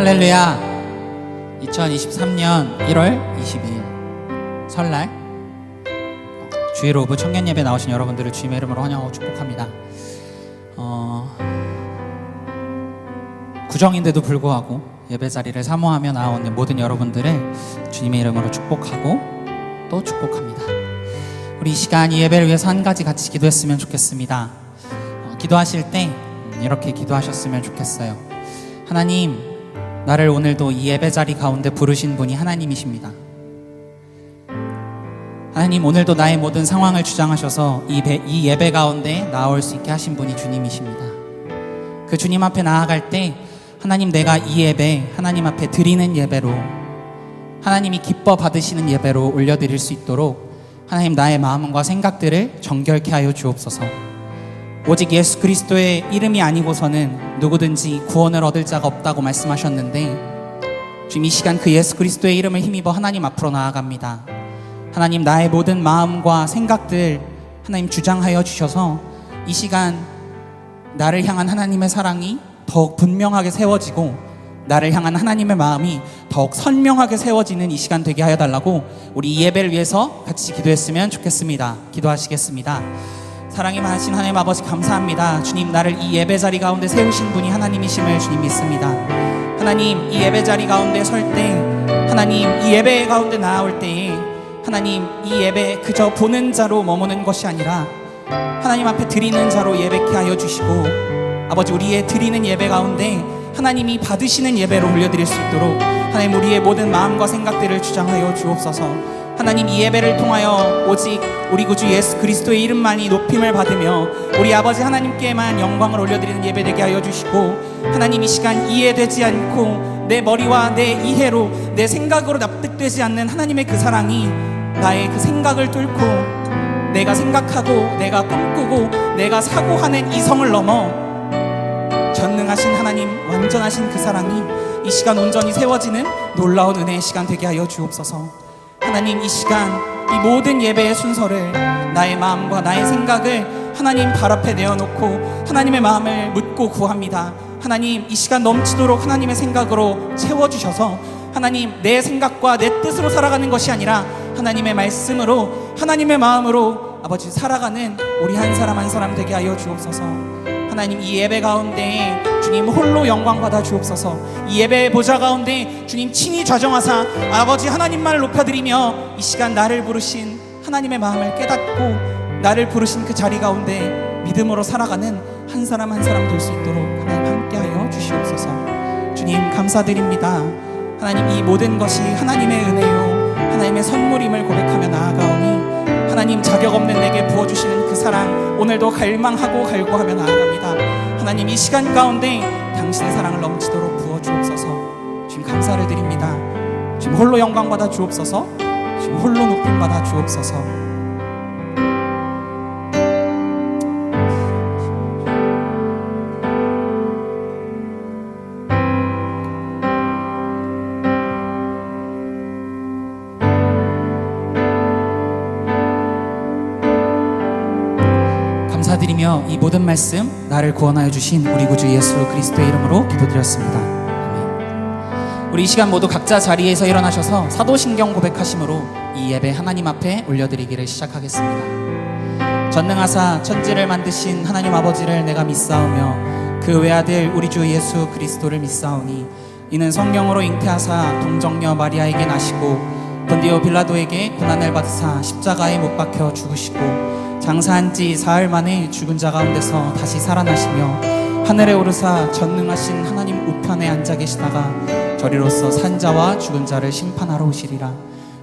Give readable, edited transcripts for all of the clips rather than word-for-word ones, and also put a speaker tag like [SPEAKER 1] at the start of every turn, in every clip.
[SPEAKER 1] 할렐루야. 2023년 1월 22일 설날 주일 오브 청년 예배 나오신 여러분들을 주님의 이름으로 환영하고 축복합니다. 구정인데도 불구하고 예배 자리를 사모하며 나오는 모든 여러분들을 주님의 이름으로 축복하고 또 축복합니다. 우리 이 시간 이 예배를 위해서 한 가지 같이 기도했으면 좋겠습니다. 기도하실 때 이렇게 기도하셨으면 좋겠어요. 하나님, 나를 오늘도 이 예배 자리 가운데 부르신 분이 하나님이십니다. 하나님, 오늘도 나의 모든 상황을 주장하셔서 이 예배 가운데 나올 수 있게 하신 분이 주님이십니다. 그 주님 앞에 나아갈 때 하나님, 내가 이 예배 하나님 앞에 드리는 예배로, 하나님이 기뻐 받으시는 예배로 올려드릴 수 있도록 하나님, 나의 마음과 생각들을 정결케 하여 주옵소서. 오직 예수 그리스도의 이름이 아니고서는 누구든지 구원을 얻을 자가 없다고 말씀하셨는데, 지금 이 시간 그 예수 그리스도의 이름을 힘입어 하나님 앞으로 나아갑니다. 하나님, 나의 모든 마음과 생각들 하나님 주장하여 주셔서 이 시간 나를 향한 하나님의 사랑이 더욱 분명하게 세워지고 나를 향한 하나님의 마음이 더욱 선명하게 세워지는 이 시간 되게 하여 달라고 우리 이 예배를 위해서 같이 기도했으면 좋겠습니다. 기도하시겠습니다. 사랑이 많으신 하나님 아버지, 감사합니다. 주님, 나를 이 예배 자리 가운데 세우신 분이 하나님이심을 주님 믿습니다. 하나님, 이 예배 자리 가운데 설 때, 하나님, 이 예배 가운데 나올 때에 하나님, 이 예배 그저 보는 자로 머무는 것이 아니라 하나님 앞에 드리는 자로 예배케 하여 주시고, 아버지, 우리의 드리는 예배 가운데 하나님이 받으시는 예배로 올려드릴 수 있도록 하나님, 우리의 모든 마음과 생각들을 주장하여 주옵소서. 하나님, 이 예배를 통하여 오직 우리 구주 예수 그리스도의 이름만이 높임을 받으며 우리 아버지 하나님께만 영광을 올려드리는 예배 되게 하여 주시고, 하나님, 이 시간 이해되지 않고 내 머리와 내 이해로 내 생각으로 납득되지 않는 하나님의 그 사랑이 나의 그 생각을 뚫고 내가 생각하고 내가 꿈꾸고 내가 사고하는 이성을 넘어 전능하신 하나님, 완전하신 그 사랑이 이 시간 온전히 세워지는 놀라운 은혜의 시간 되게 하여 주옵소서. 하나님, 이 시간 이 모든 예배의 순서를, 나의 마음과 나의 생각을 하나님 발 앞에 내어놓고 하나님의 마음을 묻고 구합니다. 하나님, 이 시간 넘치도록 하나님의 생각으로 채워주셔서 하나님, 내 생각과 내 뜻으로 살아가는 것이 아니라 하나님의 말씀으로, 하나님의 마음으로 아버지 살아가는 우리 한 사람 한 사람 되게 하여 주옵소서. 하나님, 이 예배 가운데 주님 홀로 영광 받아 주옵소서. 이 예배 보좌 가운데 주님 친히 좌정하사 아버지 하나님만을 높여드리며 이 시간 나를 부르신 하나님의 마음을 깨닫고 나를 부르신 그 자리 가운데 믿음으로 살아가는 한 사람 한 사람 될 수 있도록 하나님 함께하여 주시옵소서. 주님, 감사드립니다. 하나님, 이 모든 것이 하나님의 은혜요 하나님의 선물임을 고백하며 나아가오니 하나님, 자격 없는 내게 부어주시는 그 사랑 오늘도 갈망하고 갈구하며 나아갑니다. 하나님, 이 시간 가운데 당신의 사랑을 넘치도록 부어주옵소서. 주님, 감사를 드립니다. 주님, 홀로 영광 받아 주옵소서. 주님, 홀로 높임 받아 주옵소서. 감사드리며 이 모든 말씀 나를 구원하여 주신 우리 구주 예수 그리스도의 이름으로 기도드렸습니다. 아멘. 우리 이 시간 모두 각자 자리에서 일어나셔서 사도신경 고백하심으로 이 예배 하나님 앞에 올려드리기를 시작하겠습니다. 전능하사 천지를 만드신 하나님 아버지를 내가 믿사오며 그 외아들 우리 주 예수 그리스도를 믿사오니 이는 성령으로 잉태하사 동정녀 마리아에게 나시고 본디오 빌라도에게 고난을 받으사 십자가에 못 박혀 죽으시고 장사한 지 사흘 만에 죽은 자 가운데서 다시 살아나시며 하늘에 오르사 전능하신 하나님 우편에 앉아 계시다가 저리로서 산 자와 죽은 자를 심판하러 오시리라.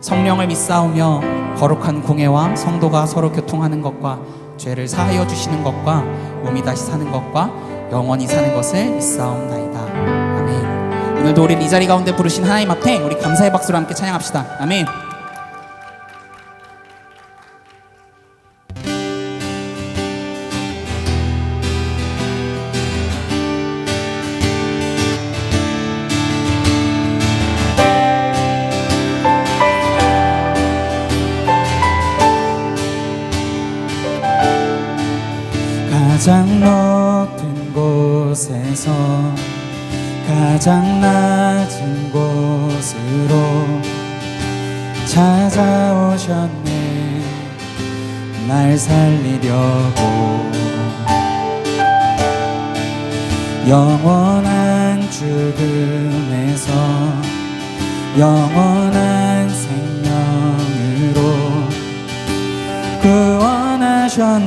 [SPEAKER 1] 성령을 믿사오며 거룩한 공회와 성도가 서로 교통하는 것과 죄를 사하여 주시는 것과 몸이 다시 사는 것과 영원히 사는 것을 믿사옵나이다. 아멘. 오늘도 우리 이 자리 가운데 부르신 하나님 앞에 우리 감사의 박수로 함께 찬양합시다. 아멘.
[SPEAKER 2] 가장 높은 곳에서
[SPEAKER 1] 가장 낮은 곳으로 찾아오셨네. 날 살리려고 영원한 죽음에서 영원한 생명으로 구원하셨네.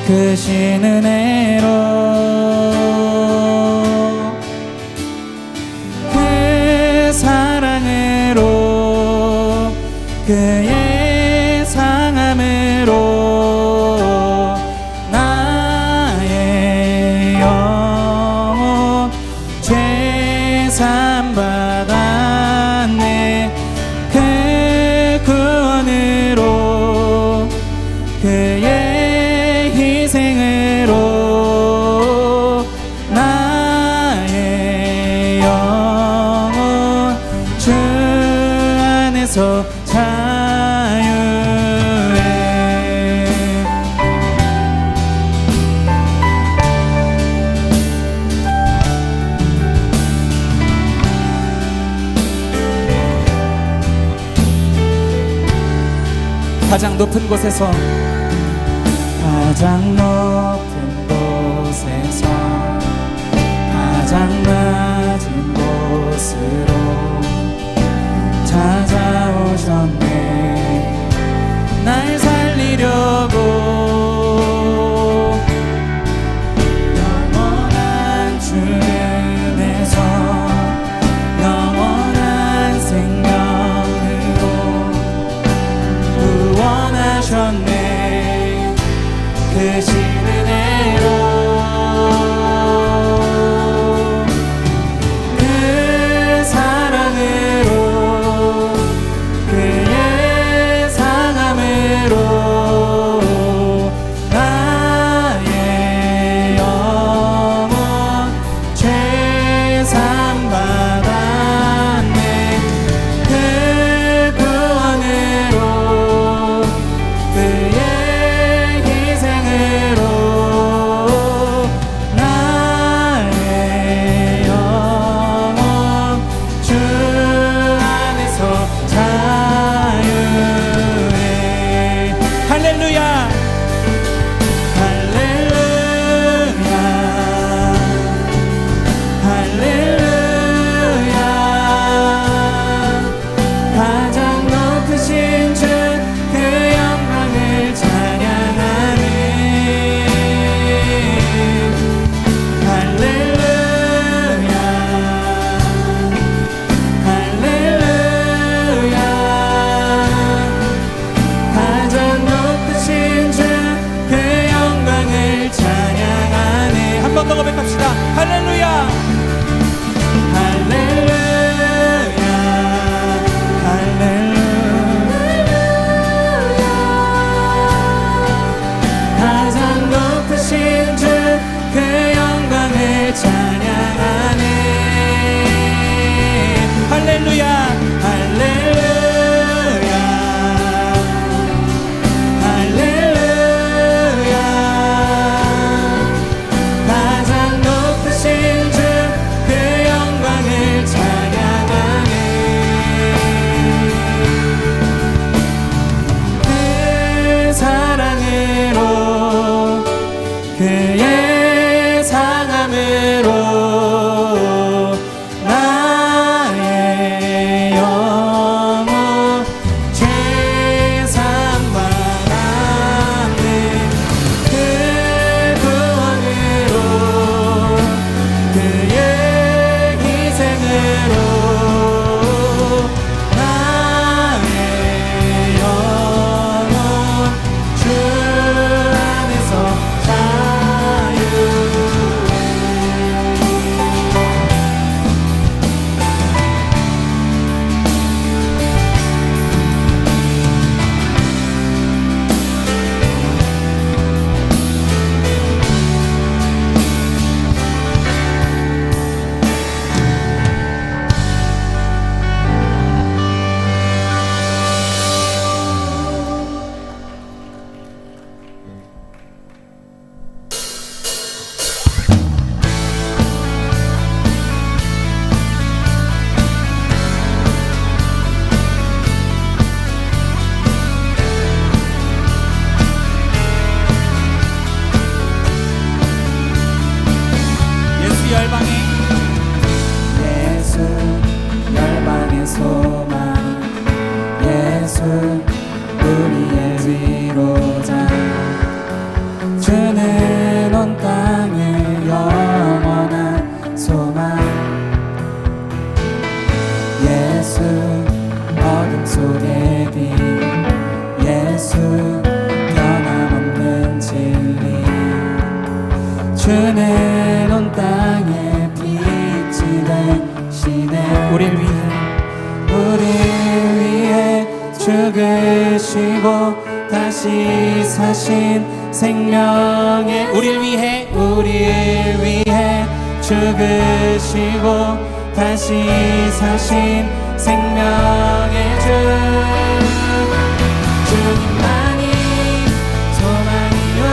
[SPEAKER 1] 크신 은혜로 그 사랑으로 그의 상함으로 나의 영혼 죄산 받았네. 그 구원으로 그의 희생으로 나의 영혼 주 안에서 자유해. 가장 높은 곳에서 가장 높은 곳에서 가장 낮은 곳으로 찾아오셨네. 날 살리려고 영원한 죽음에서 영원한 생명으로 구원하셨네. 크신 은혜로 그 사랑으로 그의 상함으로 나의 영혼 죄산 받았네. 그 구원으로 그의 희생으로 다시 사신 생명의 우릴 위해 죽으시고 다시 사신 생명의 주 주님만이 소망이요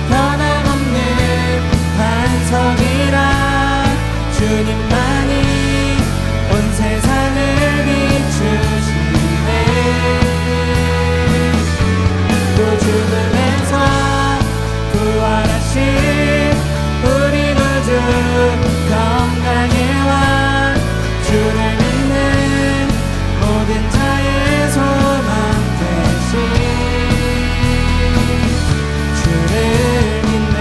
[SPEAKER 1] 변함없는 반석이라 주님만이 온 세상을 비추시네 또 죽음에서 부활하신 우리 구주 평강의 왕 주를 믿는 모든 자의 소망 되신 주를 믿네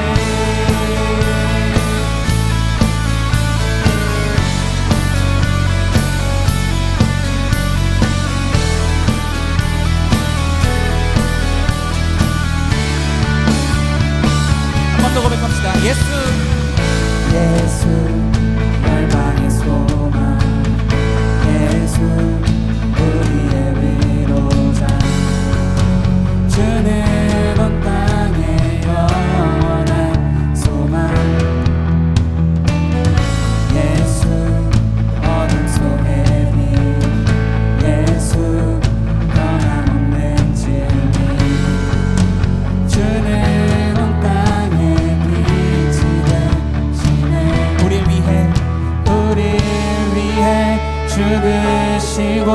[SPEAKER 1] 한 번 더 고백합시다. 예수 열방의 소망 예수 우리의 위로자 주는 온 땅의 영원한 소망 예수 어둠 속의 빛 예수 변함없는 진리 주는 온 땅의 빛이 되시네 우릴 위해 죽으시고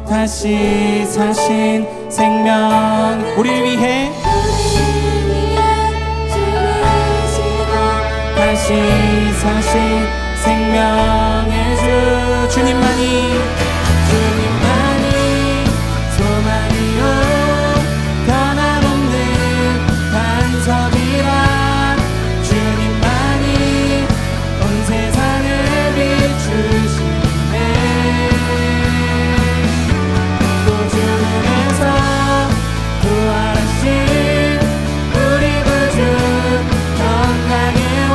[SPEAKER 1] 다시 사신 생명 우릴 위해 죽으시고 다시 사신 생명의 주 주님만이 소망이요 변함없는 반석이라 주님만이 온 세상을 비추시네 또 죽음에서 부활하신 우리 구주 평강의 왕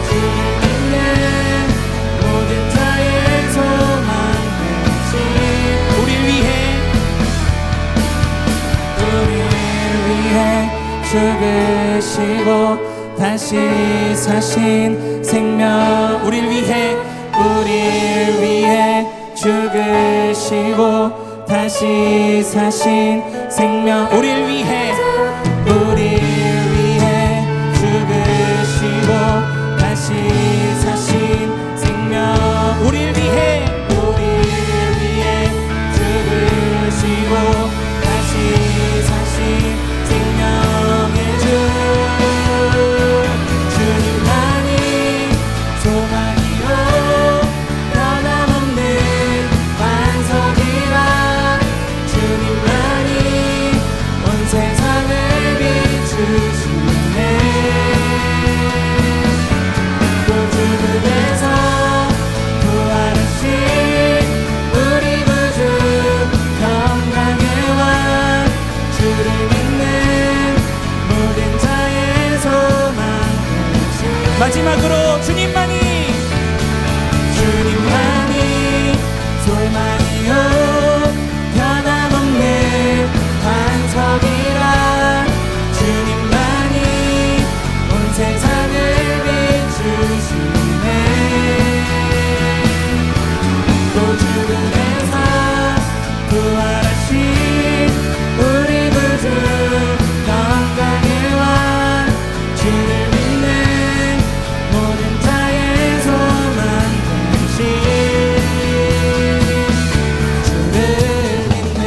[SPEAKER 1] 주를 믿는 모든 자의 소망 되신 우릴 위해 죽으시고 다시 사신 생명 우릴 위해 죽으시고 다시 사신 생명 우릴 위해 죽으시고 다시 사신 생명 우릴 위해 죽으시고 다시 사신 생명의 주 주님만이 소망이요 변함없는 반석이라 주님만이 온 세상을 비추시네 또 죽음에서 부활하신 우리 구주 평강의 왕 주를 믿는 모든 자의 소망 되신 마지막으로 주님만이 소망이요 변함없는 반석이라 주님만이 온 세상을 비추시네 또 죽음에서 부활하신 우리 구주 평강의 왕 주를 믿는 모든 자의 소망 되신 주를 믿네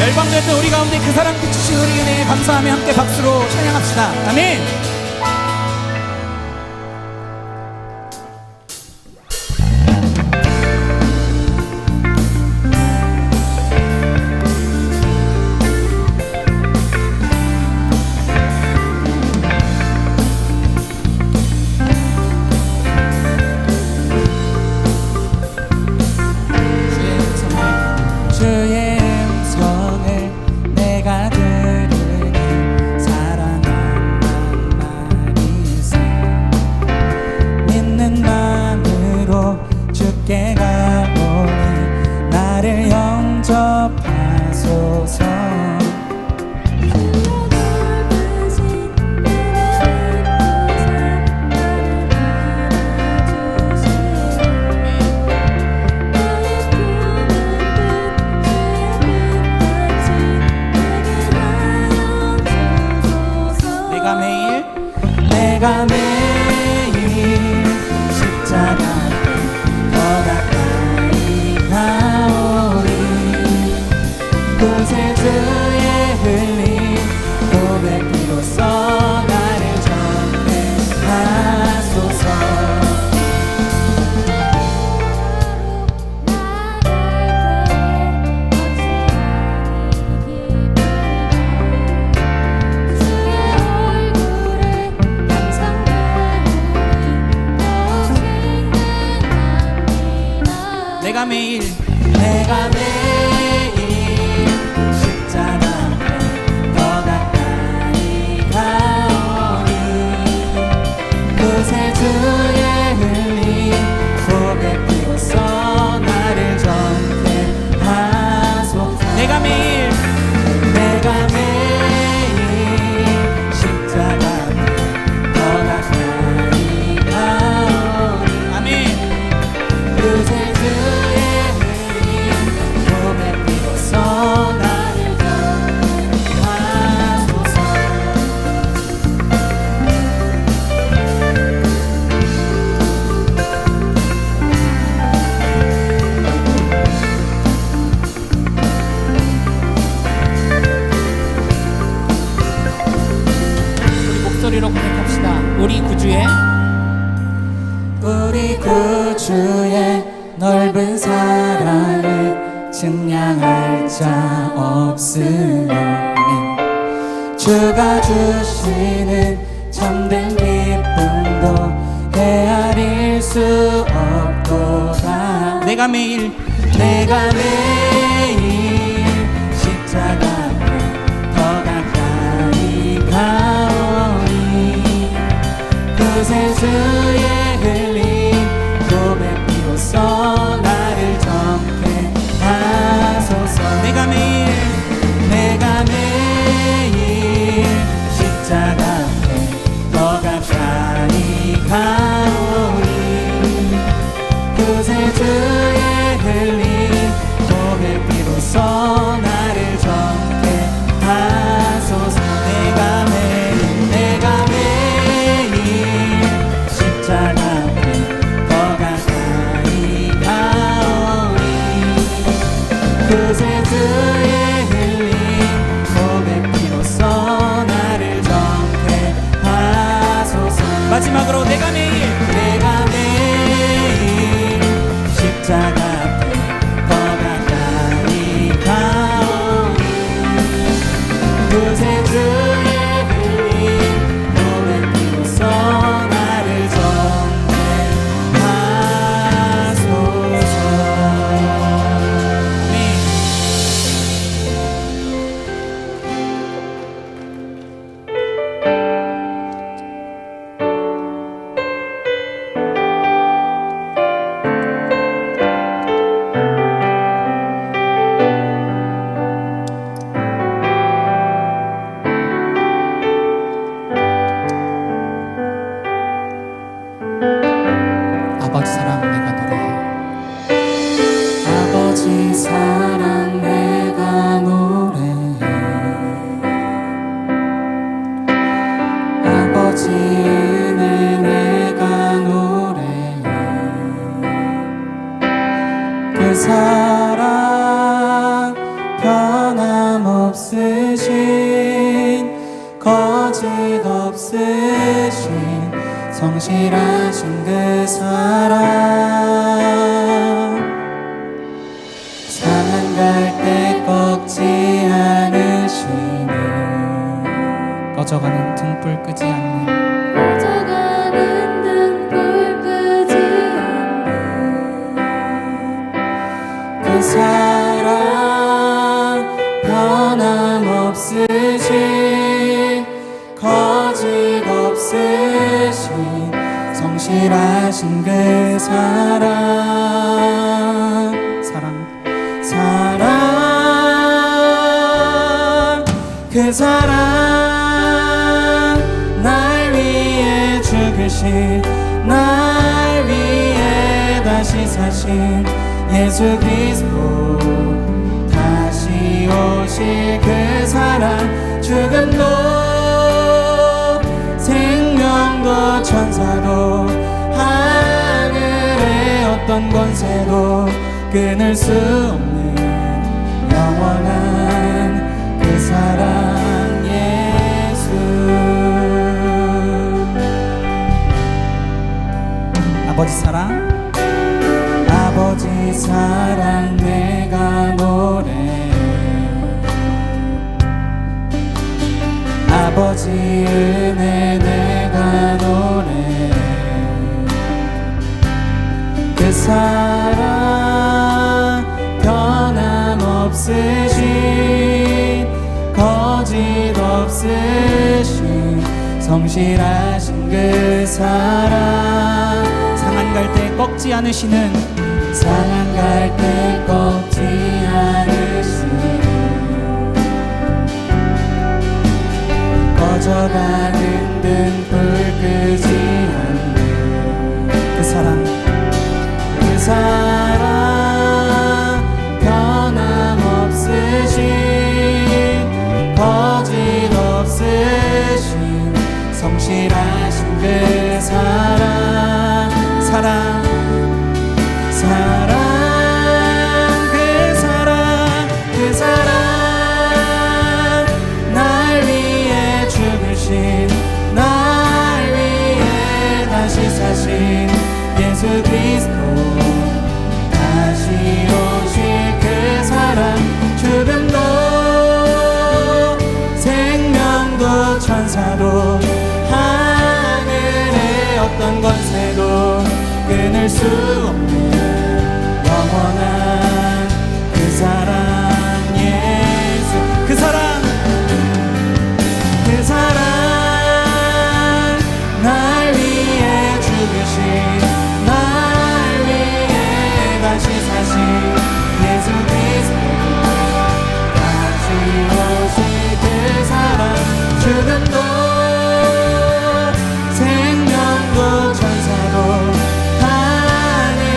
[SPEAKER 1] 열방됐던 우리 가운데 그 사랑 비추신 우리 은혜에 감사하며 함께 박수로 찬양합시다. 아멘. 주의 주의 음성을 내가 들으니 사랑한단 말이세. 믿는 마음으로 주께 가오니 나를 영접하소서. 내가 매일 십자가 더 가까이 가오리. 구세주의 흘린 고백으로써 나를 전폐하소서. 내가 매일 십자가 더 가까이 가오니 구세주의 흘린 고백으로써 나를 전폐하소서. 내가 매일 십자가 더 가까이 가오니 아멘. 구세주의 고백으로써 나를 전하소서. 우리 목소리로 고백합시다. 우리 구주의 넓은 사랑을 증량할 자 없으며 주가 주시는 참된 기쁨도 헤아릴 수 없도다. 내가 매일 십자가 더 가까이 가오니 구세주의 흘린 고백으로써 나를 전폐하소서. 내가 매일 십자가 더 가까이 가오니 구세주의 흘린 고백으로써 나를 전폐하소서. 내가 매일 십자가 더 가까이 가오니 구세주의 흘린 고백으로써 나를 전폐하소서. 마지막으로 내가 매일 십자가 더 가까이 가오니 구세주의 흘린 고백으로써 나를 전폐하소서. 아버지 사랑 내가 노래해. 아버지 사랑 내가 노래해. 아버지 은혜 내가 노래해. 그 사랑 변함없으신 거짓 없으신 성실하신 그 사랑 상한 갈 때 꺾지 않으시는 꺼져가는 등불 끄지 않는 그 사랑 성실하신 그 사랑, 그 사랑, 날 위해 죽으신, 날 위해 다시 사신 예수 그리스도, 다시 오실 그 사랑, 죽음도 생명도 천사도 하늘의 어떤 권세도 끊을 수 없는 영원한 그 사랑 예수. 아버지 사랑, 아버지 사랑 내가 노래해, 아버지 은혜 내가 노래해, 그 사랑 변함없으신, 거짓 없으신, 성실하신 그 사랑, 상한 갈 때 꺾지 않으시는, 상한 갈 때 꺾지 않으시는, 꺼져가는 등불 끄지 않는 그 사랑, 그 사랑 변함없으신, 거짓 없으신, 성실하신 그 사랑, 사랑, 사랑, 그 사랑, 그 사랑, 날 위해 죽으신, 날 위해 다시 사신 예수 그리스도, 다시 오실 그 사랑, 죽음도 생명도 천사도 하늘의 어떤 권세도 끊을 수 없는 영원한 그 사랑 예수. 그 사랑, 그 사랑, 날 위해 죽으신, 날 위해 다시 사신 예수 그리스도, 다시 오실 그 사랑, 죽음도 생명도 천사도 하늘의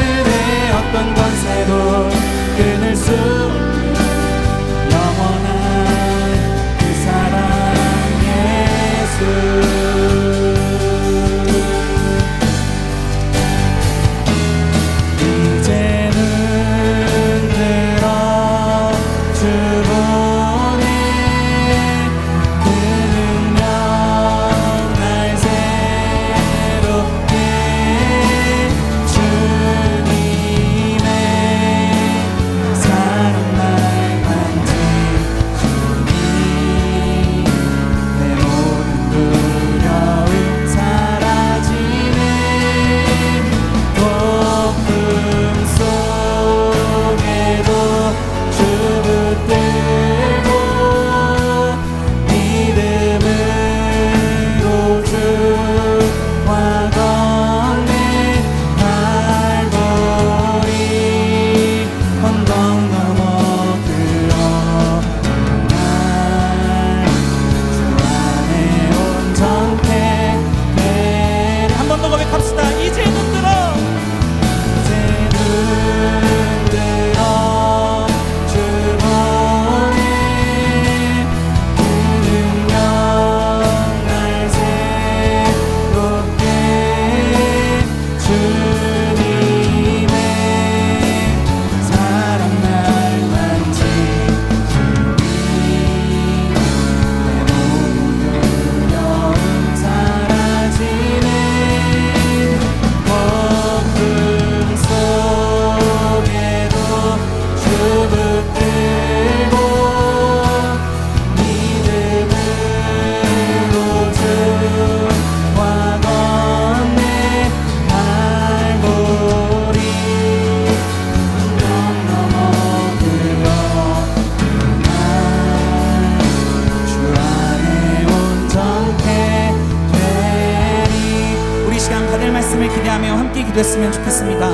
[SPEAKER 1] 기도했으면 좋겠습니다.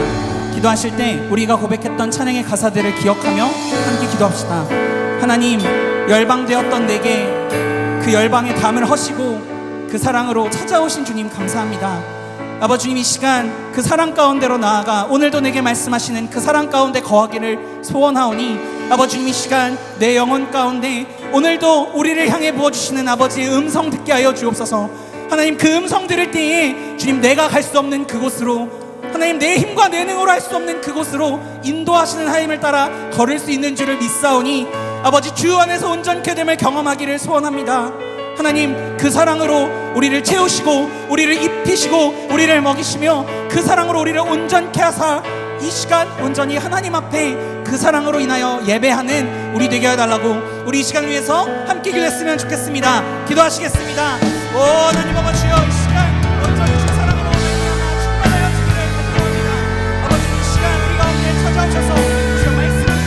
[SPEAKER 1] 기도하실 때 우리가 고백했던 찬양의 가사들을 기억하며 함께 기도합시다. 하나님, 열방되었던 내게 그 열방의 담을 허시고 그 사랑으로 찾아오신 주님 감사합니다. 아버지 주님, 이 시간 그 사랑 가운데로 나아가 오늘도 내게 말씀하시는 그 사랑 가운데 거하기를 소원하오니 아버지 주님, 이 시간 내 영혼 가운데 오늘도 우리를 향해 부어주시는 아버지의 음성 듣게 하여 주옵소서. 하나님, 그 음성 들을 때에 주님, 내가 갈 수 없는 그곳으로, 하나님 내 힘과 내 능으로 할 수 없는 그곳으로 인도하시는 하나님을 따라 걸을 수 있는 줄을 믿사오니 아버지 주 안에서 온전케 됨을 경험하기를 소원합니다. 하나님, 그 사랑으로 우리를 채우시고 우리를 입히시고 우리를 먹이시며 그 사랑으로 우리를 온전케 하사 이 시간 온전히 하나님 앞에 그 사랑으로 인하여 예배하는 우리 되게 해달라고 우리 이 시간을 위해서 함께 기도했으면 좋겠습니다. 기도하시겠습니다. 오 하나님 아버지여, 이 시간 온전히 주 사랑으로 말미암아 충만하여 주기를 간구합니다. 아버지, 이 시간 우리 가운데 찾아오셔서 주의 말씀을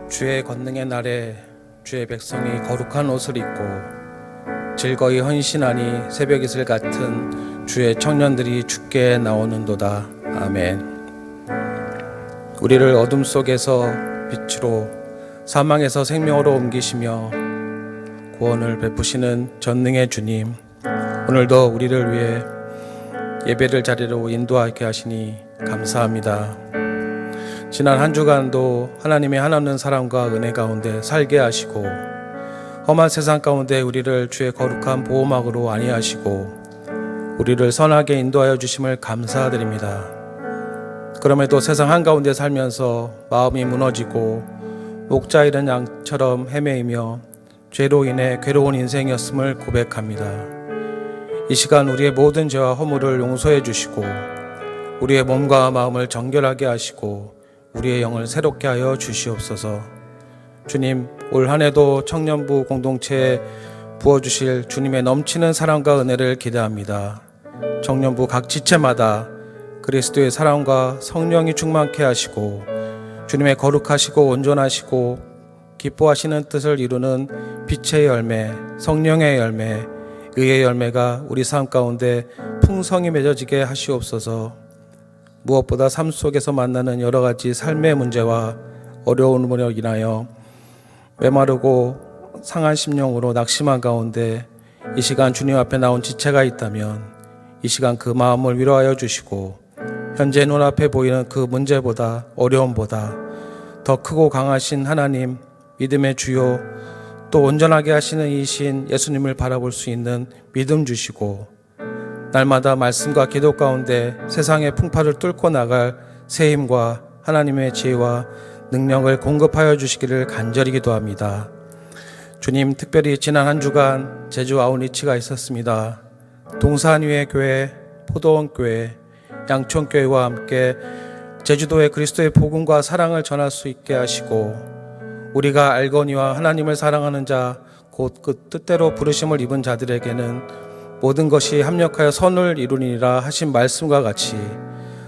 [SPEAKER 2] 주의 권능의 날에 주의 백성이 거룩한 옷을 입고 즐거이 헌신하니 새벽 이슬 같은 주의 청년들이 주께 나오는도다. 아멘. 우리를 어둠 속에서 빛으로, 사망에서 생명으로 옮기시며 구원을 베푸시는 전능의 주님, 오늘도 우리를 위해 예배를 자리로 인도하게 하시니 감사합니다. 지난 한 주간도 하나님의 한없는 사랑과 은혜 가운데 살게 하시고 험한 세상 가운데 우리를 주의 거룩한 보호막으로 안위하시고 우리를 선하게 인도하여 주심을 감사드립니다. 그럼에도 세상 한가운데 살면서 마음이 무너지고 목자 잃은 양처럼 헤매이며 죄로 인해 괴로운 인생이었음을 고백합니다. 이 시간 우리의 모든 죄와 허물을 용서해 주시고 우리의 몸과 마음을 정결하게 하시고 우리의 영을 새롭게 하여 주시옵소서. 주님, 올 한 해도 청년부 공동체에 부어주실 주님의 넘치는 사랑과 은혜를 기대합니다. 청년부 각 지체마다 그리스도의 사랑과 성령이 충만케 하시고 주님의 거룩하시고 온전하시고 기뻐하시는 뜻을 이루는 빛의 열매, 성령의 열매, 의의 열매가 우리 삶 가운데 풍성히 맺어지게 하시옵소서. 무엇보다 삶 속에서 만나는 여러 가지 삶의 문제와 어려움으로 인하여 메마르고 상한 심령으로 낙심한 가운데 이 시간 주님 앞에 나온 지체가 있다면 이 시간 그 마음을 위로하여 주시고 현재 눈앞에 보이는 그 문제보다 어려움보다 더 크고 강하신 하나님, 믿음의 주요, 또 온전하게 하시는 이신 예수님을 바라볼 수 있는 믿음 주시고 날마다 말씀과 기도 가운데 세상의 풍파를 뚫고 나갈 새 힘과 하나님의 지혜와 능력을 공급하여 주시기를 간절히 기도합니다. 주님, 특별히 지난 한 주간 제주 아웃리치가 있었습니다. 동산 위의 교회, 포도원 교회, 양촌교회와 함께 제주도에 그리스도의 복음과 사랑을 전할 수 있게 하시고 우리가 알거니와 하나님을 사랑하는 자, 곧 그 뜻대로 부르심을 입은 자들에게는 모든 것이 합력하여 선을 이루니라 하신 말씀과 같이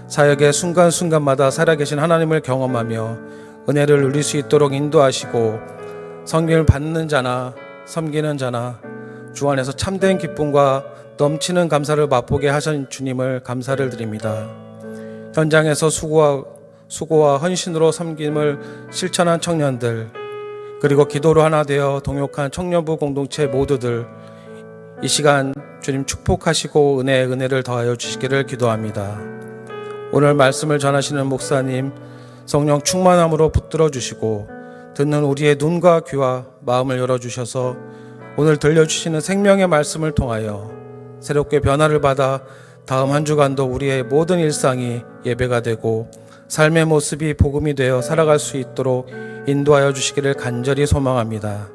[SPEAKER 2] 사역의 순간순간마다 살아계신 하나님을 경험하며 은혜를 누릴 수 있도록 인도하시고 성김을 받는 자나 섬기는 자나 주 안에서 참된 기쁨과 넘치는 감사를 맛보게 하신 주님을 감사를 드립니다. 현장에서 수고와 헌신으로 섬김을 실천한 청년들, 그리고 기도로 하나 되어 동역한 청년부 공동체 모두들 이 시간 주님 축복하시고 은혜를 더하여 주시기를 기도합니다. 오늘 말씀을 전하시는 목사님 성령 충만함으로 붙들어 주시고 듣는 우리의 눈과 귀와 마음을 열어주셔서 오늘 들려주시는 생명의 말씀을 통하여 새롭게 변화를 받아 다음 한 주간도 우리의 모든 일상이 예배가 되고 삶의 모습이 복음이 되어 살아갈 수 있도록 인도하여 주시기를 간절히 소망합니다.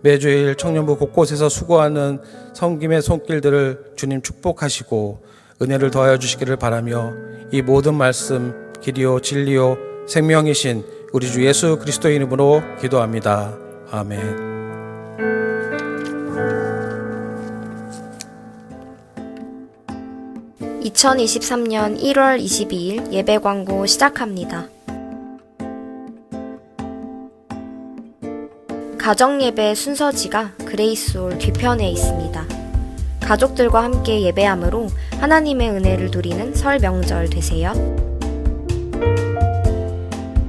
[SPEAKER 2] 매주일 청년부 곳곳에서 수고하는 섬김의 손길들을 주님 축복하시고 은혜를 더하여 주시기를 바라며 이 모든 말씀 길이요 진리요 생명이신 우리 주 예수 그리스도의 이름으로 기도합니다. 아멘.
[SPEAKER 3] 2023년 1월 22일 예배 광고 시작합니다. 가정예배 순서지가 그레이스홀 뒤편에 있습니다. 가족들과 함께 예배함으로 하나님의 은혜를 누리는 설 명절 되세요.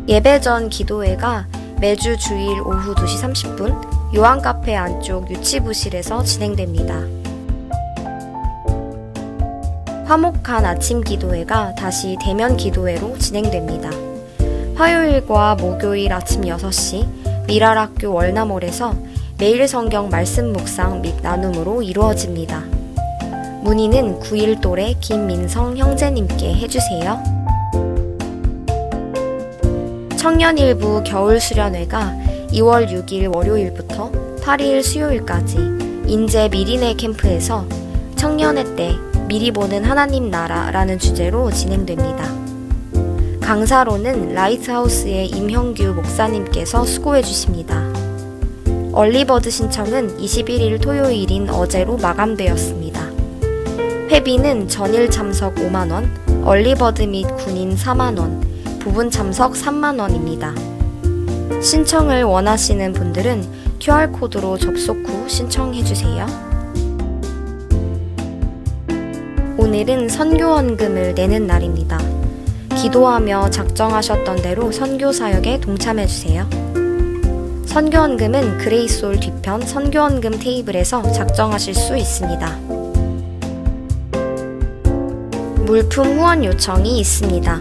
[SPEAKER 3] 예배 전 기도회가 매주 주일 오후 2시 30분 요한카페 안쪽 유치부실에서 진행됩니다. 화목한 아침 기도회가 다시 대면 기도회로 진행됩니다. 화요일과 목요일 아침 6시 미랄학교 월남홀에서 매일 성경 말씀 묵상 및 나눔으로 이루어집니다. 문의는 91또래 김민성 형제님께 해주세요. 청년일부 겨울수련회가 2월 6일 월요일부터 8일 수요일까지 인제 미리네 캠프에서 청년회 때 미리 보는 하나님 나라라는 주제로 진행됩니다. 강사로는 라이트하우스의 임형규 목사님께서 수고해 주십니다. 얼리버드 신청은 21일 토요일인 어제로 마감되었습니다. 회비는 전일 참석 5만원, 얼리버드 및 군인 4만원, 부분 참석 3만원입니다. 신청을 원하시는 분들은 QR코드로 접속 후 신청해주세요. 오늘은 선교원금을 내는 날입니다. 기도하며 작정하셨던 대로 선교 사역에 동참해주세요. 선교원금은 그레이스홀 뒤편 선교원금 테이블에서 작정하실 수 있습니다. 물품 후원 요청이 있습니다.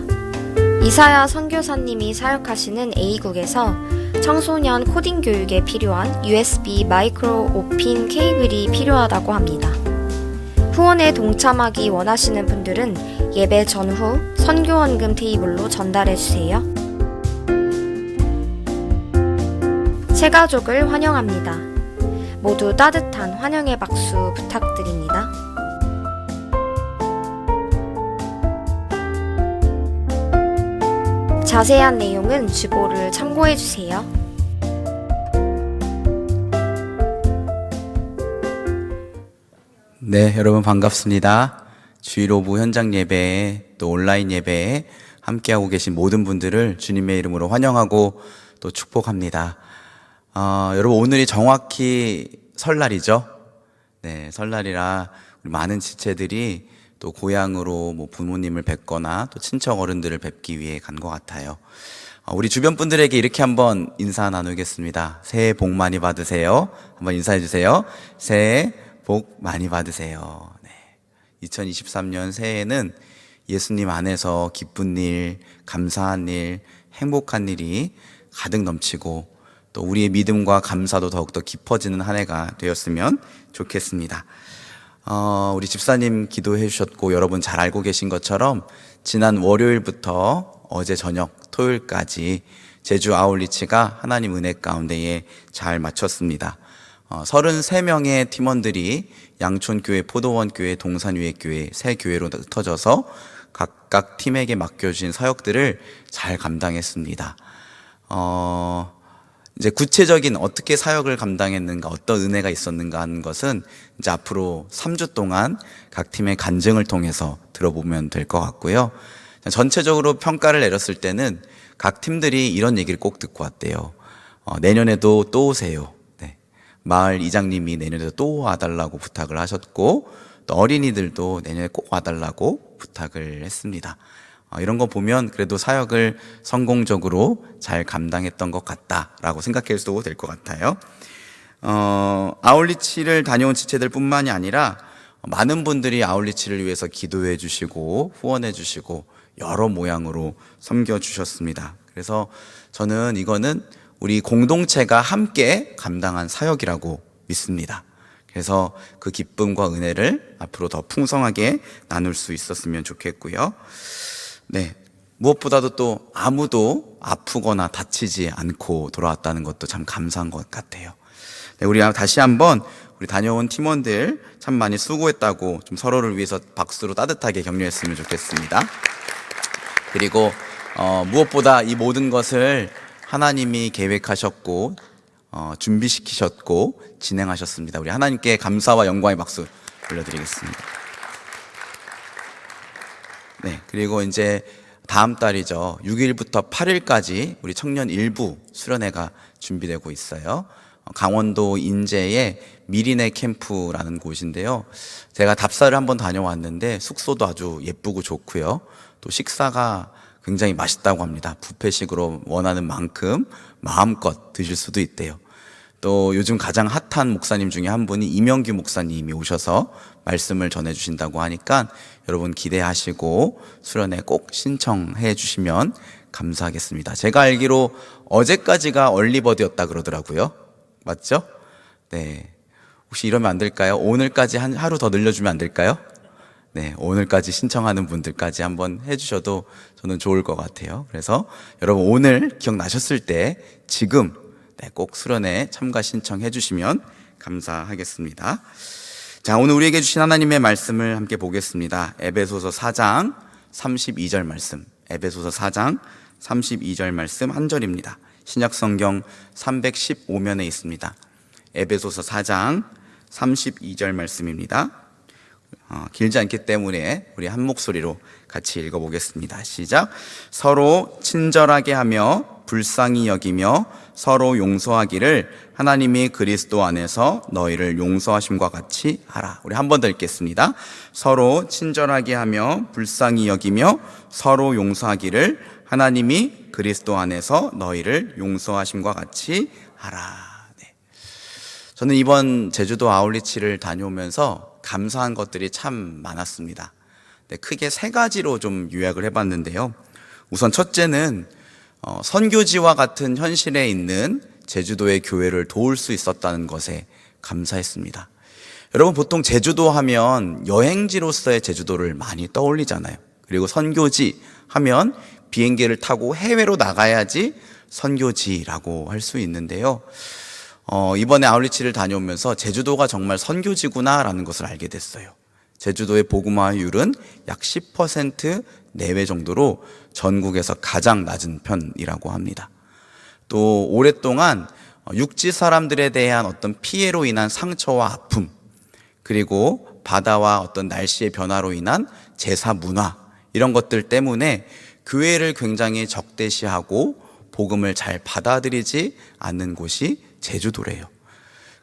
[SPEAKER 3] 이사야 선교사님이 사역하시는 A국에서 청소년 코딩 교육에 필요한 USB 마이크로 오핀 케이블이 필요하다고 합니다. 후원에 동참하기 원하시는 분들은 예배 전후 선교원금 테이블로 전달해주세요. 새 가족을 환영합니다. 모두 따뜻한 환영의 박수 부탁드립니다. 자세한 내용은 주보를 참고해주세요.
[SPEAKER 4] 네, 여러분 반갑습니다. 주일 오후 현장 예배에 또 온라인 예배에 함께하고 계신 모든 분들을 주님의 이름으로 환영하고 또 축복합니다. 여러분 오늘이 정확히 설날이죠. 네, 설날이라 우리 많은 지체들이 또 고향으로 뭐 부모님을 뵙거나 또 친척 어른들을 뵙기 위해 간 것 같아요. 우리 주변 분들에게 이렇게 한번 인사 나누겠습니다. 새해 복 많이 받으세요. 한번 인사해 주세요. 새해 복 많이 받으세요. 네. 2023년 새해에는 예수님 안에서 기쁜 일, 감사한 일, 행복한 일이 가득 넘치고 또 우리의 믿음과 감사도 더욱더 깊어지는 한 해가 되었으면 좋겠습니다. 우리 집사님 기도해 주셨고 여러분 잘 알고 계신 것처럼 지난 월요일부터 어제 저녁 토요일까지 제주 아울리치가 하나님 은혜 가운데에 잘 마쳤습니다. 33명의 팀원들이 양촌교회, 포도원교회, 동산유예교회 세 교회로 흩어져서 각각 팀에게 맡겨주신 사역들을 잘 감당했습니다. 이제 구체적인 어떻게 사역을 감당했는가, 어떤 은혜가 있었는가 하는 것은 이제 앞으로 3주 동안 각 팀의 간증을 통해서 들어보면 될 것 같고요. 전체적으로 평가를 내렸을 때는 각 팀들이 이런 얘기를 꼭 듣고 왔대요. 내년에도 또 오세요. 네. 마을 이장님이 내년에도 또 와달라고 부탁을 하셨고 또 어린이들도 내년에 꼭 와달라고 부탁을 했습니다. 이런 거 보면 그래도 사역을 성공적으로 잘 감당했던 것 같다라고 생각해도 될 것 같아요. 아울리치를 다녀온 지체들 뿐만이 아니라 많은 분들이 아울리치를 위해서 기도해 주시고 후원해 주시고 여러 모양으로 섬겨 주셨습니다. 그래서 저는 이거는 우리 공동체가 함께 감당한 사역이라고 믿습니다. 그래서 그 기쁨과 은혜를 앞으로 더 풍성하게 나눌 수 있었으면 좋겠고요. 네, 무엇보다도 또 아무도 아프거나 다치지 않고 돌아왔다는 것도 참 감사한 것 같아요. 네, 우리 다시 한번 우리 다녀온 팀원들 참 많이 수고했다고 좀 서로를 위해서 박수로 따뜻하게 격려했으면 좋겠습니다. 그리고 무엇보다 이 모든 것을 하나님이 계획하셨고 준비시키셨고 진행하셨습니다. 우리 하나님께 감사와 영광의 박수 올려드리겠습니다. 네, 그리고 이제 다음 달이죠. 6일부터 8일까지 우리 청년 일부 수련회가 준비되고 있어요. 강원도 인제의 미리네 캠프라는 곳인데요. 제가 답사를 한번 다녀왔는데 숙소도 아주 예쁘고 좋고요. 또 식사가 굉장히 맛있다고 합니다. 뷔페식으로 원하는 만큼 마음껏 드실 수도 있대요. 또 요즘 가장 핫한 목사님 중에 한 분이 이명규 목사님이 오셔서 말씀을 전해주신다고 하니까 여러분 기대하시고 수련회 꼭 신청해 주시면 감사하겠습니다. 제가 알기로 어제까지가 얼리버드였다 그러더라고요. 맞죠? 네. 혹시 이러면 안 될까요? 오늘까지 하루 더 늘려주면 안 될까요? 네, 오늘까지 신청하는 분들까지 한번 해주셔도 저는 좋을 것 같아요. 그래서 여러분 오늘 기억나셨을 때 지금 꼭 수련회 참가 신청해 주시면 감사하겠습니다. 자, 오늘 우리에게 주신 하나님의 말씀을 함께 보겠습니다. 에베소서 4장 32절 말씀, 에베소서 4장 32절 말씀 한 절입니다. 신약성경 315면에 있습니다. 에베소서 4장 32절 말씀입니다. 길지 않기 때문에 우리 한 목소리로 같이 읽어보겠습니다. 시작. 서로 친절하게 하며 불쌍히 여기며 서로 용서하기를 하나님이 그리스도 안에서 너희를 용서하심과 같이 하라. 우리 한 번 더 읽겠습니다. 서로 친절하게 하며 불쌍히 여기며 서로 용서하기를 하나님이 그리스도 안에서 너희를 용서하심과 같이 하라. 네. 저는 이번 제주도 아울리치를 다녀오면서 감사한 것들이 참 많았습니다. 네, 크게 세 가지로 좀 요약을 해봤는데요. 우선 첫째는 선교지와 같은 현실에 있는 제주도의 교회를 도울 수 있었다는 것에 감사했습니다. 여러분 보통 제주도 하면 여행지로서의 제주도를 많이 떠올리잖아요. 그리고 선교지 하면 비행기를 타고 해외로 나가야지 선교지라고 할 수 있는데요. 이번에 아울리치를 다녀오면서 제주도가 정말 선교지구나라는 것을 알게 됐어요. 제주도의 복음화율은 약 10% 내외 정도로 전국에서 가장 낮은 편이라고 합니다. 또 오랫동안 육지 사람들에 대한 어떤 피해로 인한 상처와 아픔, 그리고 바다와 어떤 날씨의 변화로 인한 제사 문화, 이런 것들 때문에 교회를 굉장히 적대시하고 복음을 잘 받아들이지 않는 곳이 제주도래요.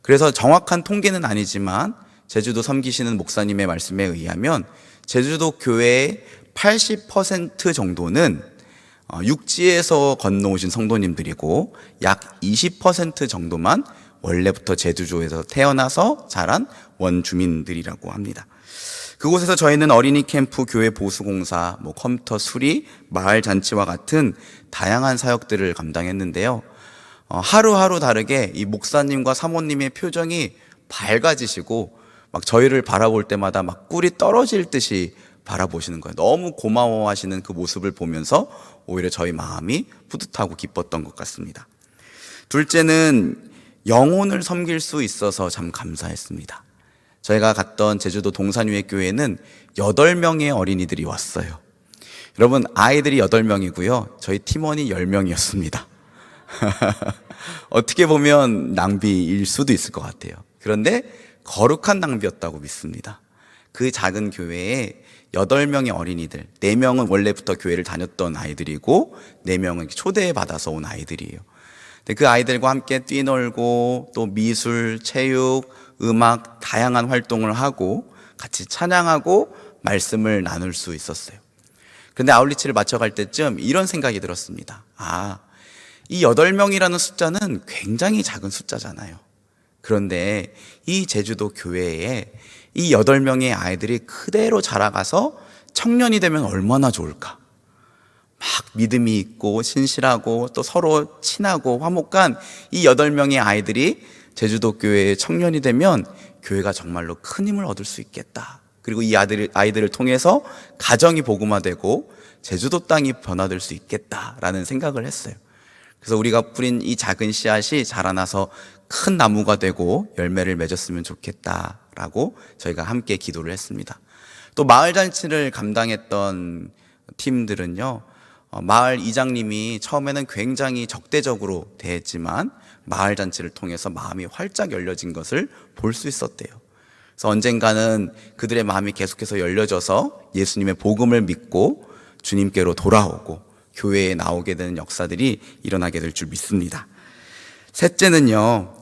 [SPEAKER 4] 그래서 정확한 통계는 아니지만 제주도 섬기시는 목사님의 말씀에 의하면 제주도 교회의 80% 정도는 육지에서 건너오신 성도님들이고 약 20% 정도만 원래부터 제주도에서 태어나서 자란 원주민들이라고 합니다. 그곳에서 저희는 어린이 캠프, 교회 보수공사, 컴퓨터 수리, 마을 잔치와 같은 다양한 사역들을 감당했는데요. 하루하루 다르게 이 목사님과 사모님의 표정이 밝아지시고 막 저희를 바라볼 때마다 막 꿀이 떨어질 듯이 바라보시는 거예요. 너무 고마워하시는 그 모습을 보면서 오히려 저희 마음이 뿌듯하고 기뻤던 것 같습니다. 둘째는 영혼을 섬길 수 있어서 참 감사했습니다. 저희가 갔던 제주도 동산유의 교회는 8명의 어린이들이 왔어요. 여러분, 아이들이 8명이고요. 저희 팀원이 10명이었습니다. 어떻게 보면 낭비일 수도 있을 것 같아요. 그런데 거룩한 낭비였다고 믿습니다. 그 작은 교회에 8명의 어린이들, 4명은 원래부터 교회를 다녔던 아이들이고 4명은 초대받아서 온 아이들이에요. 그 아이들과 함께 뛰놀고 또 미술, 체육, 음악, 다양한 활동을 하고 같이 찬양하고 말씀을 나눌 수 있었어요. 그런데 아울리치를 마쳐갈 때쯤 이런 생각이 들었습니다. 이 8명이라는 숫자는 굉장히 작은 숫자잖아요. 그런데 이 제주도 교회에 이 8명의 아이들이 그대로 자라가서 청년이 되면 얼마나 좋을까? 막 믿음이 있고 신실하고 또 서로 친하고 화목한 이 8명의 아이들이 제주도 교회의 청년이 되면 교회가 정말로 큰 힘을 얻을 수 있겠다. 그리고 이 아이들을 통해서 가정이 복음화되고 제주도 땅이 변화될 수 있겠다라는 생각을 했어요. 그래서 우리가 뿌린 이 작은 씨앗이 자라나서 큰 나무가 되고 열매를 맺었으면 좋겠다라고 저희가 함께 기도를 했습니다. 또 마을 잔치를 감당했던 팀들은요, 마을 이장님이 처음에는 굉장히 적대적으로 대했지만 마을 잔치를 통해서 마음이 활짝 열려진 것을 볼 수 있었대요. 그래서 언젠가는 그들의 마음이 계속해서 열려져서 예수님의 복음을 믿고 주님께로 돌아오고 교회에 나오게 되는 역사들이 일어나게 될 줄 믿습니다. 셋째는요,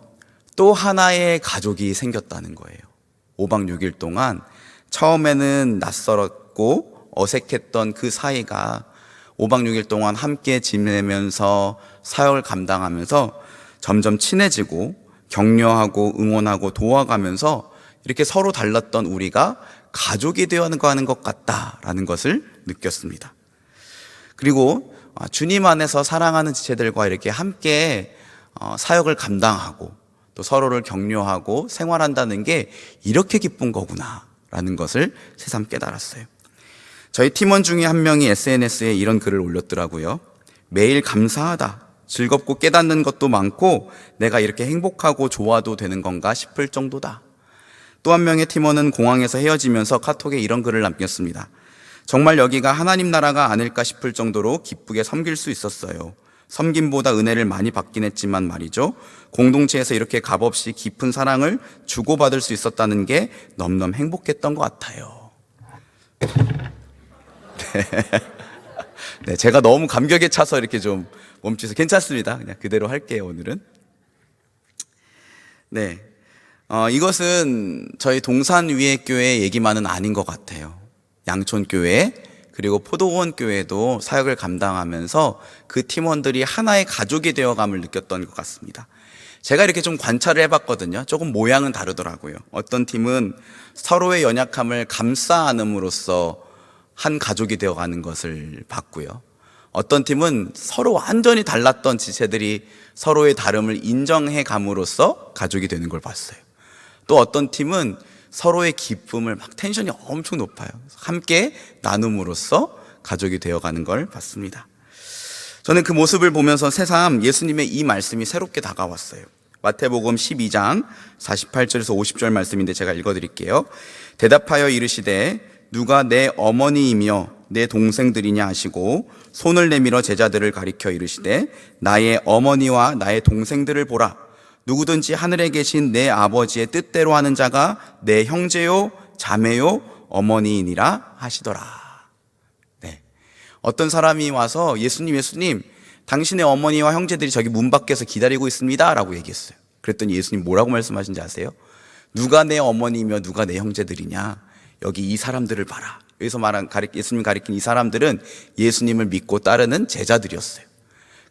[SPEAKER 4] 또 하나의 가족이 생겼다는 거예요. 5박 6일 동안 처음에는 낯설었고 어색했던 그 사이가 5박 6일 동안 함께 지내면서 사역을 감당하면서 점점 친해지고 격려하고 응원하고 도와가면서 이렇게 서로 달랐던 우리가 가족이 되어가는 것 같다라는 것을 느꼈습니다. 그리고 주님 안에서 사랑하는 지체들과 이렇게 함께 사역을 감당하고 또 서로를 격려하고 생활한다는 게 이렇게 기쁜 거구나라는 것을 새삼 깨달았어요. 저희 팀원 중에 한 명이 SNS에 이런 글을 올렸더라고요. 매일 감사하다. 즐겁고 깨닫는 것도 많고 내가 이렇게 행복하고 좋아도 되는 건가 싶을 정도다. 또 한 명의 팀원은 공항에서 헤어지면서 카톡에 이런 글을 남겼습니다. 정말 여기가 하나님 나라가 아닐까 싶을 정도로 기쁘게 섬길 수 있었어요. 섬김보다 은혜를 많이 받긴 했지만 말이죠. 공동체에서 이렇게 값없이 깊은 사랑을 주고받을 수 있었다는 게 너무너무 행복했던 것 같아요. 네, 제가 너무 감격에 차서 이렇게 좀 멈춰서 괜찮습니다. 그냥 그대로 할게요, 오늘은. 네. 이것은 저희 동산위에교회 얘기만은 아닌 것 같아요. 양촌교회 그리고 포도원교회도 사역을 감당하면서 그 팀원들이 하나의 가족이 되어감을 느꼈던 것 같습니다. 제가 이렇게 좀 관찰을 해봤거든요. 조금 모양은 다르더라고요. 어떤 팀은 서로의 연약함을 감싸 안음으로써 한 가족이 되어가는 것을 봤고요. 어떤 팀은 서로 완전히 달랐던 지체들이 서로의 다름을 인정해 감으로써 가족이 되는 걸 봤어요. 또 어떤 팀은 서로의 기쁨을 막 텐션이 엄청 높아요. 함께 나눔으로써 가족이 되어가는 걸 봤습니다. 저는 그 모습을 보면서 새삼 예수님의 이 말씀이 새롭게 다가왔어요. 마태복음 12장 48절에서 50절 말씀인데 제가 읽어드릴게요. 대답하여 이르시되 누가 내 어머니이며 내 동생들이냐 하시고 손을 내밀어 제자들을 가리켜 이르시되 나의 어머니와 나의 동생들을 보라. 누구든지 하늘에 계신 내 아버지의 뜻대로 하는 자가 내 형제요 자매요 어머니이니라 하시더라. 네. 어떤 사람이 와서 예수님 당신의 어머니와 형제들이 저기 문 밖에서 기다리고 있습니다 라고 얘기했어요. 그랬더니 예수님 뭐라고 말씀하신지 아세요? 누가 내 어머니며 누가 내 형제들이냐, 여기 이 사람들을 봐라. 여기서 말한 예수님 가리킨 이 사람들은 예수님을 믿고 따르는 제자들이었어요.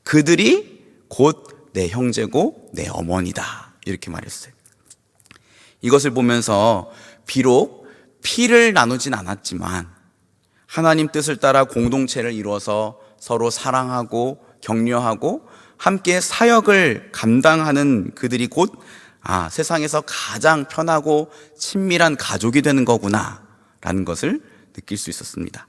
[SPEAKER 4] 그들이 곧 내 형제고 내 어머니다 이렇게 말했어요. 이것을 보면서 비록 피를 나누진 않았지만 하나님 뜻을 따라 공동체를 이루어서 서로 사랑하고 격려하고 함께 사역을 감당하는 그들이 곧 세상에서 가장 편하고 친밀한 가족이 되는 거구나 라는 것을 느낄 수 있었습니다.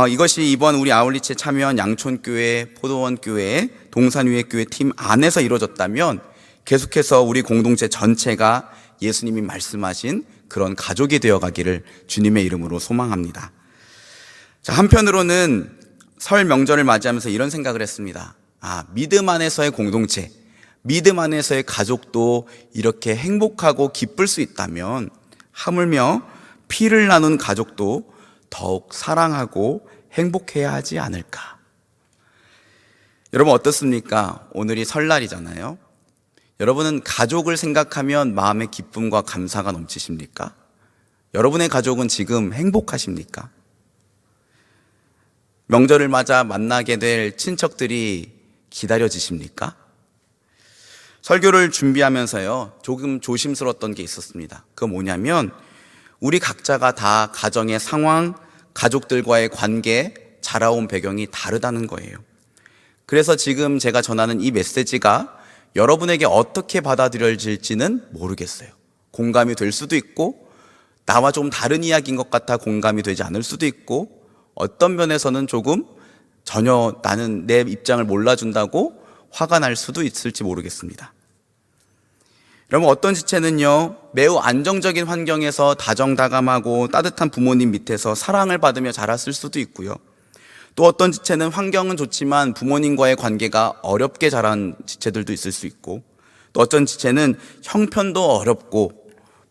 [SPEAKER 4] 이것이 이번 우리 아울리치에 참여한 양촌교회, 포도원교회, 동산위에교회 팀 안에서 이루어졌다면 계속해서 우리 공동체 전체가 예수님이 말씀하신 그런 가족이 되어가기를 주님의 이름으로 소망합니다. 자, 한편으로는 설 명절을 맞이하면서 이런 생각을 했습니다. 믿음 안에서의 공동체, 믿음 안에서의 가족도 이렇게 행복하고 기쁠 수 있다면 하물며 피를 나눈 가족도 더욱 사랑하고 행복해야 하지 않을까. 여러분 어떻습니까? 오늘이 설날이잖아요. 여러분은 가족을 생각하면 마음의 기쁨과 감사가 넘치십니까? 여러분의 가족은 지금 행복하십니까? 명절을 맞아 만나게 될 친척들이 기다려지십니까? 설교를 준비하면서요, 조금 조심스러웠던 게 있었습니다. 그건 뭐냐면 우리 각자가 다 가정의 상황, 가족들과의 관계 잘 자라온 배경이 다르다는 거예요. 그래서 지금 제가 전하는 이 메시지가 여러분에게 어떻게 받아들여질지는 모르겠어요. 공감이 될 수도 있고, 나와 좀 다른 이야기인 것 같아 공감이 되지 않을 수도 있고, 어떤 면에서는 조금 전혀 나는 내 입장을 몰라준다고 화가 날 수도 있을지 모르겠습니다. 여러분, 어떤 지체는요, 매우 안정적인 환경에서 다정다감하고 따뜻한 부모님 밑에서 사랑을 받으며 자랐을 수도 있고요. 또 어떤 지체는 환경은 좋지만 부모님과의 관계가 어렵게 자란 지체들도 있을 수 있고, 또 어떤 지체는 형편도 어렵고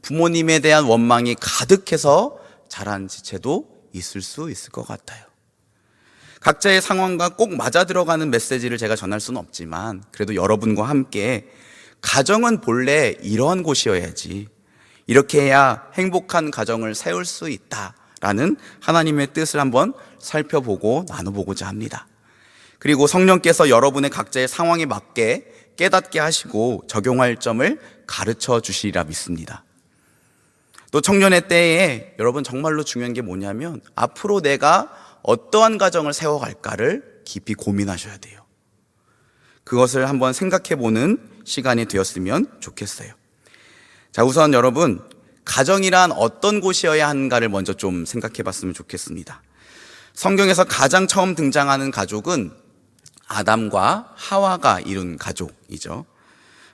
[SPEAKER 4] 부모님에 대한 원망이 가득해서 자란 지체도 있을 수 있을 것 같아요. 각자의 상황과 꼭 맞아 들어가는 메시지를 제가 전할 수는 없지만, 그래도 여러분과 함께 가정은 본래 이러한 곳이어야지, 이렇게 해야 행복한 가정을 세울 수 있다라는 하나님의 뜻을 한번 살펴보고 나눠보고자 합니다. 그리고 성령께서 여러분의 각자의 상황에 맞게 깨닫게 하시고 적용할 점을 가르쳐 주시리라 믿습니다. 또 청년의 때에 여러분 정말로 중요한 게 뭐냐면, 앞으로 내가 어떠한 가정을 세워갈까를 깊이 고민하셔야 돼요. 그것을 한번 생각해보는 시간이 되었으면 좋겠어요. 자, 우선 여러분, 가정이란 어떤 곳이어야 하는가를 먼저 좀 생각해봤으면 좋겠습니다. 성경에서 가장 처음 등장하는 가족은 아담과 하와가 이룬 가족이죠.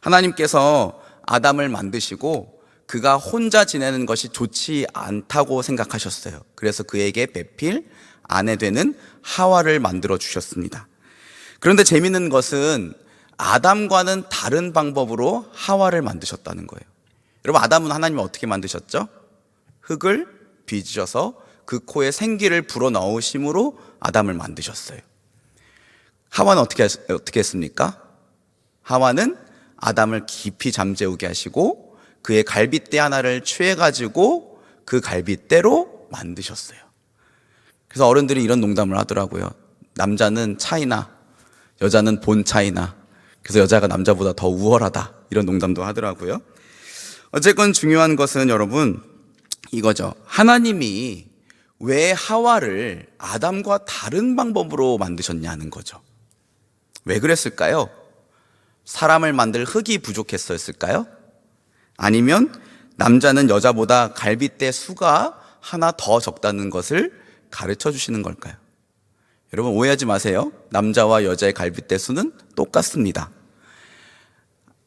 [SPEAKER 4] 하나님께서 아담을 만드시고 그가 혼자 지내는 것이 좋지 않다고 생각하셨어요. 그래서 그에게 배필 아내 되는 하와를 만들어 주셨습니다. 그런데 재미있는 것은 아담과는 다른 방법으로 하와를 만드셨다는 거예요. 여러분, 아담은 하나님이 어떻게 만드셨죠? 흙을 빚으셔서 그 코에 생기를 불어넣으심으로 아담을 만드셨어요. 하와는 어떻게 했습니까? 하와는 아담을 깊이 잠재우게 하시고 그의 갈빗대 하나를 취해가지고 그 갈빗대로 만드셨어요. 그래서 어른들이 이런 농담을 하더라고요. 남자는 차이나 여자는 본 차이나, 그래서 여자가 남자보다 더 우월하다, 이런 농담도 하더라고요. 어쨌건 중요한 것은 여러분 이거죠. 하나님이 왜 하와를 아담과 다른 방법으로 만드셨냐는 거죠. 왜 그랬을까요? 사람을 만들 흙이 부족했었을까요? 아니면 남자는 여자보다 갈빗대 수가 하나 더 적다는 것을 가르쳐 주시는 걸까요? 여러분, 오해하지 마세요. 남자와 여자의 갈빗대 수는 똑같습니다.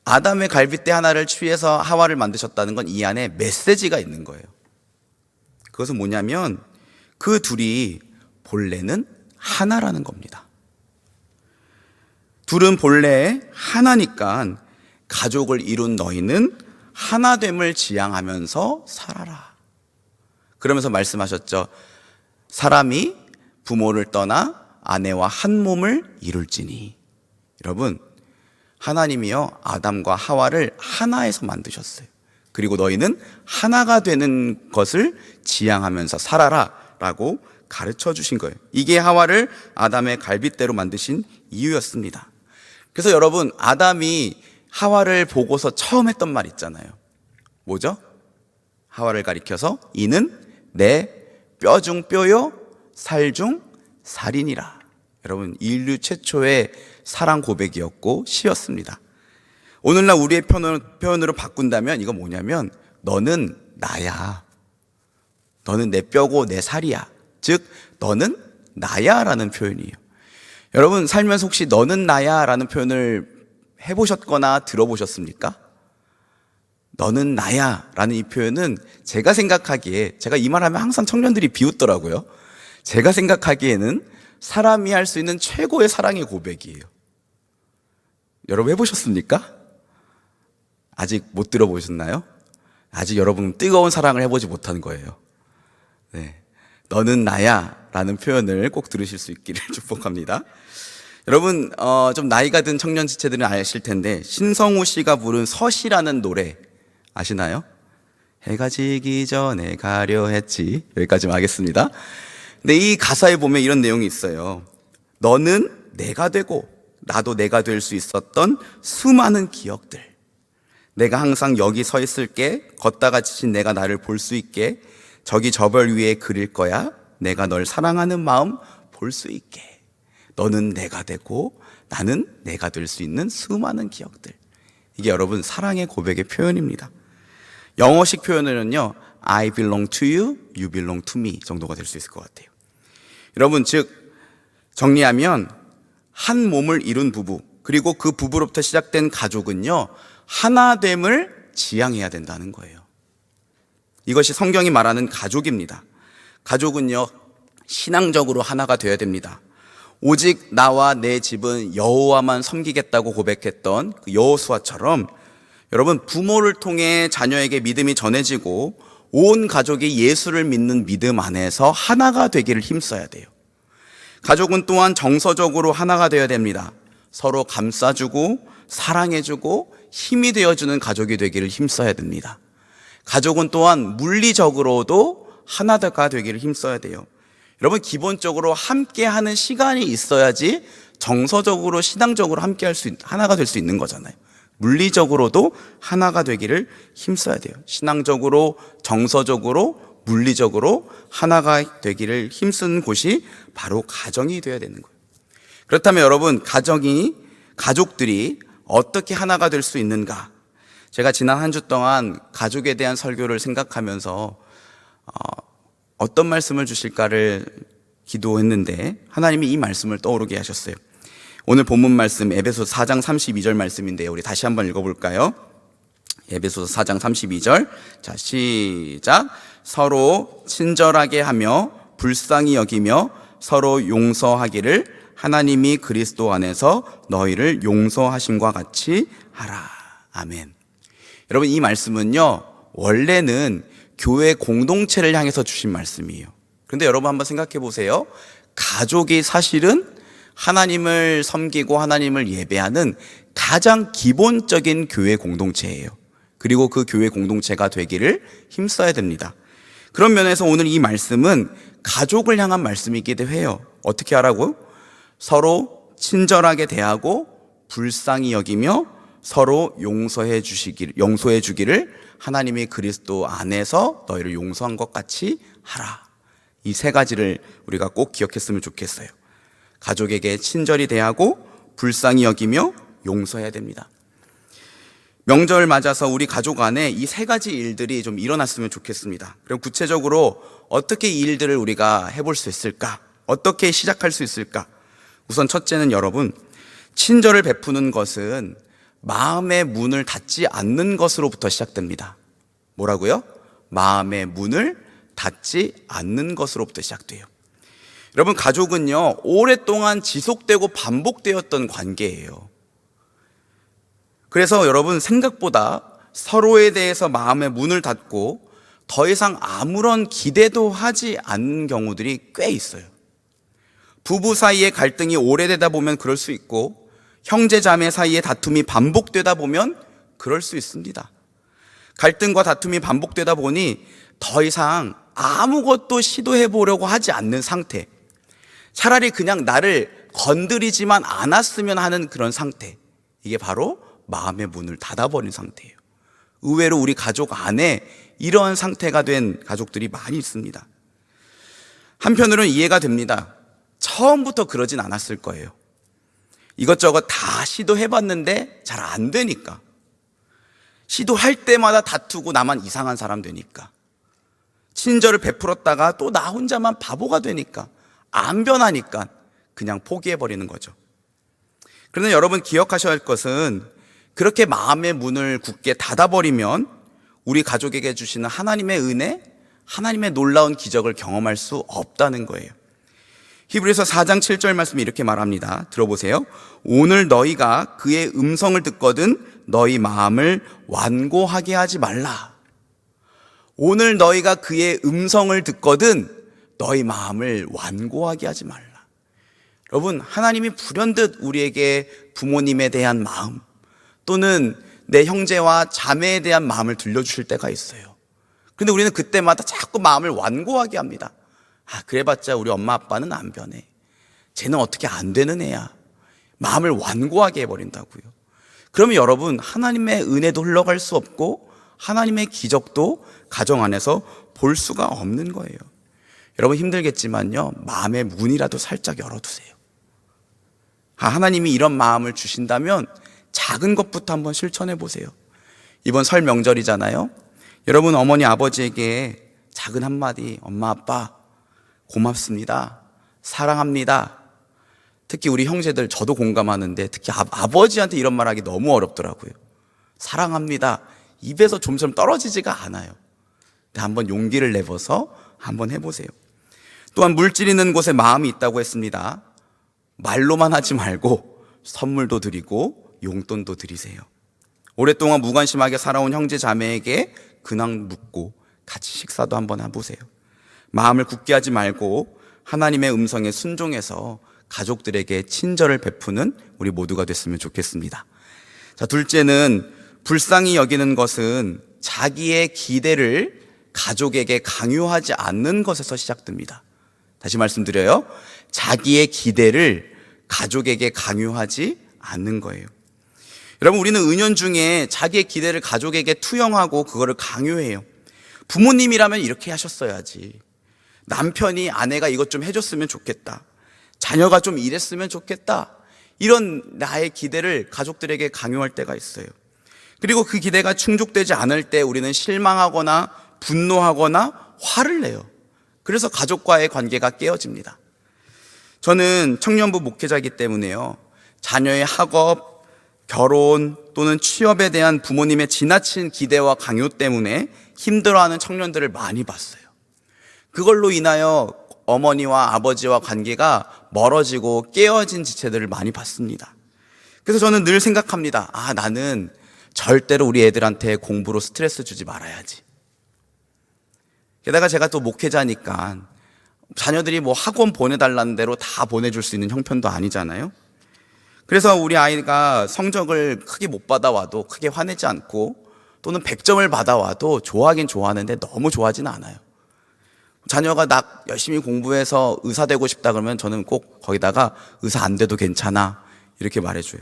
[SPEAKER 4] 아담의 갈빗대 하나를 취해서 하와를 만드셨다는 건 이 안에 메시지가 있는 거예요. 그것은 뭐냐면 그 둘이 본래는 하나라는 겁니다. 둘은 본래 하나니까 가족을 이룬 너희는 하나됨을 지향하면서 살아라. 그러면서 말씀하셨죠. 사람이 부모를 떠나 아내와 한 몸을 이룰지니. 여러분, 하나님이요 아담과 하와를 하나에서 만드셨어요. 그리고 너희는 하나가 되는 것을 지향하면서 살아라 라고 가르쳐 주신 거예요. 이게 하와를 아담의 갈빗대로 만드신 이유였습니다. 그래서 여러분, 아담이 하와를 보고서 처음 했던 말 있잖아요. 뭐죠? 하와를 가리켜서 이는 내 뼈 중 뼈요 살 중 살이니라. 여러분, 인류 최초의 사랑 고백이었고 시였습니다. 오늘날 우리의 표현으로 바꾼다면 이거 뭐냐면 너는 나야. 너는 내 뼈고 내 살이야. 즉 너는 나야 라는 표현이에요. 여러분, 살면서 혹시 너는 나야 라는 표현을 해보셨거나 들어보셨습니까? 너는 나야 라는 이 표현은 제가 생각하기에, 제가 이 말하면 항상 청년들이 비웃더라고요. 제가 생각하기에는 사람이 할 수 있는 최고의 사랑의 고백이에요. 여러분 해보셨습니까? 아직 못 들어보셨나요? 아직 여러분 뜨거운 사랑을 해보지 못한 거예요. 네, 너는 나야 라는 표현을 꼭 들으실 수 있기를 축복합니다. 여러분, 좀 나이가 든 청년 지체들은 아실 텐데 신성우 씨가 부른 서시라는 노래 아시나요? 해가 지기 전에 가려 했지. 여기까지만 하겠습니다. 근데 이 가사에 보면 이런 내용이 있어요. 너는 내가 되고 나도 내가 될 수 있었던 수많은 기억들. 내가 항상 여기 서 있을게. 걷다가 지친 내가 나를 볼 수 있게. 저기 저 별 위에 그릴 거야. 내가 널 사랑하는 마음 볼 수 있게. 너는 내가 되고 나는 내가 될 수 있는 수많은 기억들. 이게 여러분 사랑의 고백의 표현입니다. 영어식 표현으로는요, I belong to you, you belong to me 정도가 될 수 있을 것 같아요. 여러분, 즉 정리하면 한 몸을 이룬 부부, 그리고 그 부부로부터 시작된 가족은요, 하나됨을 지향해야 된다는 거예요. 이것이 성경이 말하는 가족입니다. 가족은요, 신앙적으로 하나가 되어야 됩니다. 오직 나와 내 집은 여호와만 섬기겠다고 고백했던 그 여호수아처럼 여러분, 부모를 통해 자녀에게 믿음이 전해지고 온 가족이 예수를 믿는 믿음 안에서 하나가 되기를 힘써야 돼요. 가족은 또한 정서적으로 하나가 되어야 됩니다. 서로 감싸주고 사랑해주고 힘이 되어주는 가족이 되기를 힘써야 됩니다. 가족은 또한 물리적으로도 하나가 되기를 힘써야 돼요. 여러분, 기본적으로 함께하는 시간이 있어야지 정서적으로 신앙적으로 하나가 될 수 있는 거잖아요. 물리적으로도 하나가 되기를 힘써야 돼요. 신앙적으로, 정서적으로, 물리적으로 하나가 되기를 힘쓰는 곳이 바로 가정이 되어야 되는 거예요. 그렇다면 여러분, 가족들이 어떻게 하나가 될 수 있는가? 제가 지난 한 주 동안 가족에 대한 설교를 생각하면서 어떤 말씀을 주실까를 기도했는데 하나님이 이 말씀을 떠오르게 하셨어요. 오늘 본문 말씀 에베소서 4장 32절 말씀인데요, 우리 다시 한번 읽어볼까요? 에베소서 4장 32절. 자, 시작. 서로 친절하게 하며 불쌍히 여기며 서로 용서하기를 하나님이 그리스도 안에서 너희를 용서하심과 같이 하라. 아멘. 여러분, 이 말씀은요, 원래는 교회 공동체를 향해서 주신 말씀이에요. 그런데 여러분 한번 생각해 보세요. 가족이 사실은 하나님을 섬기고 하나님을 예배하는 가장 기본적인 교회 공동체예요. 그리고 그 교회 공동체가 되기를 힘써야 됩니다. 그런 면에서 오늘 이 말씀은 가족을 향한 말씀이기도 해요. 어떻게 하라고요? 서로 친절하게 대하고 불쌍히 여기며 서로 용서해 주기를 하나님이 그리스도 안에서 너희를 용서한 것 같이 하라. 이 세 가지를 우리가 꼭 기억했으면 좋겠어요. 가족에게 친절히 대하고 불쌍히 여기며 용서해야 됩니다. 명절 맞아서 우리 가족 안에 이 세 가지 일들이 좀 일어났으면 좋겠습니다. 그럼 구체적으로 어떻게 이 일들을 우리가 해볼 수 있을까? 어떻게 시작할 수 있을까? 우선 첫째는 여러분, 친절을 베푸는 것은 마음의 문을 닫지 않는 것으로부터 시작됩니다. 뭐라고요? 마음의 문을 닫지 않는 것으로부터 시작돼요. 여러분, 가족은요, 오랫동안 지속되고 반복되었던 관계예요. 그래서 여러분, 생각보다 서로에 대해서 마음의 문을 닫고 더 이상 아무런 기대도 하지 않는 경우들이 꽤 있어요. 부부 사이의 갈등이 오래되다 보면 그럴 수 있고, 형제 자매 사이의 다툼이 반복되다 보면 그럴 수 있습니다. 갈등과 다툼이 반복되다 보니 더 이상 아무것도 시도해 보려고 하지 않는 상태, 차라리 그냥 나를 건드리지만 않았으면 하는 그런 상태, 이게 바로 마음의 문을 닫아버린 상태예요. 의외로 우리 가족 안에 이러한 상태가 된 가족들이 많이 있습니다. 한편으로는 이해가 됩니다. 처음부터 그러진 않았을 거예요. 이것저것 다 시도해봤는데 잘 안 되니까, 시도할 때마다 다투고 나만 이상한 사람 되니까, 친절을 베풀었다가 또 나 혼자만 바보가 되니까, 안 변하니까 그냥 포기해버리는 거죠. 그런데 여러분, 기억하셔야 할 것은 그렇게 마음의 문을 굳게 닫아버리면 우리 가족에게 주시는 하나님의 은혜, 하나님의 놀라운 기적을 경험할 수 없다는 거예요. 히브리서 4장 7절 말씀이 이렇게 말합니다. 들어보세요. 오늘 너희가 그의 음성을 듣거든 너희 마음을 완고하게 하지 말라. 오늘 너희가 그의 음성을 듣거든 너희 마음을 완고하게 하지 말라. 여러분, 하나님이 불현듯 우리에게 부모님에 대한 마음 또는 내 형제와 자매에 대한 마음을 들려주실 때가 있어요. 그런데 우리는 그때마다 자꾸 마음을 완고하게 합니다. 그래봤자 우리 엄마 아빠는 안 변해, 쟤는 어떻게 안 되는 애야. 마음을 완고하게 해버린다고요. 그러면 여러분, 하나님의 은혜도 흘러갈 수 없고 하나님의 기적도 가정 안에서 볼 수가 없는 거예요. 여러분 힘들겠지만요, 마음의 문이라도 살짝 열어두세요. 하나님이 이런 마음을 주신다면 작은 것부터 한번 실천해 보세요. 이번 설 명절이잖아요. 여러분 어머니 아버지에게 작은 한마디, 엄마 아빠 고맙습니다, 사랑합니다. 특히 우리 형제들, 저도 공감하는데 특히 아버지한테 이런 말하기 너무 어렵더라고요. 사랑합니다, 입에서 좀처럼 떨어지지가 않아요. 근데 한번 용기를 내봐서 한번 해보세요. 또한 물질 있는 곳에 마음이 있다고 했습니다. 말로만 하지 말고 선물도 드리고 용돈도 드리세요. 오랫동안 무관심하게 살아온 형제 자매에게 근황 묻고 같이 식사도 한번 해보세요. 마음을 굳게 하지 말고 하나님의 음성에 순종해서 가족들에게 친절을 베푸는 우리 모두가 됐으면 좋겠습니다. 자, 둘째는 불쌍히 여기는 것은 자기의 기대를 가족에게 강요하지 않는 것에서 시작됩니다. 다시 말씀드려요. 자기의 기대를 가족에게 강요하지 않는 거예요. 여러분, 우리는 은연중에 자기의 기대를 가족에게 투영하고 그거를 강요해요. 부모님이라면 이렇게 하셨어야지. 남편이, 아내가 이것 좀 해줬으면 좋겠다. 자녀가 좀 이랬으면 좋겠다. 이런 나의 기대를 가족들에게 강요할 때가 있어요. 그리고 그 기대가 충족되지 않을 때 우리는 실망하거나 분노하거나 화를 내요. 그래서 가족과의 관계가 깨어집니다. 저는 청년부 목회자이기 때문에요, 자녀의 학업, 결혼 또는 취업에 대한 부모님의 지나친 기대와 강요 때문에 힘들어하는 청년들을 많이 봤어요. 그걸로 인하여 어머니와 아버지와 관계가 멀어지고 깨어진 지체들을 많이 봤습니다. 그래서 저는 늘 생각합니다. 나는 절대로 우리 애들한테 공부로 스트레스 주지 말아야지. 게다가 제가 또 목회자니까 자녀들이 뭐 학원 보내달라는 대로 다 보내줄 수 있는 형편도 아니잖아요. 그래서 우리 아이가 성적을 크게 못 받아와도 크게 화내지 않고, 또는 100점을 받아와도 좋아하긴 좋아하는데 너무 좋아하지는 않아요. 자녀가 나 열심히 공부해서 의사 되고 싶다 그러면 저는 꼭 거기다가 의사 안 돼도 괜찮아 이렇게 말해줘요.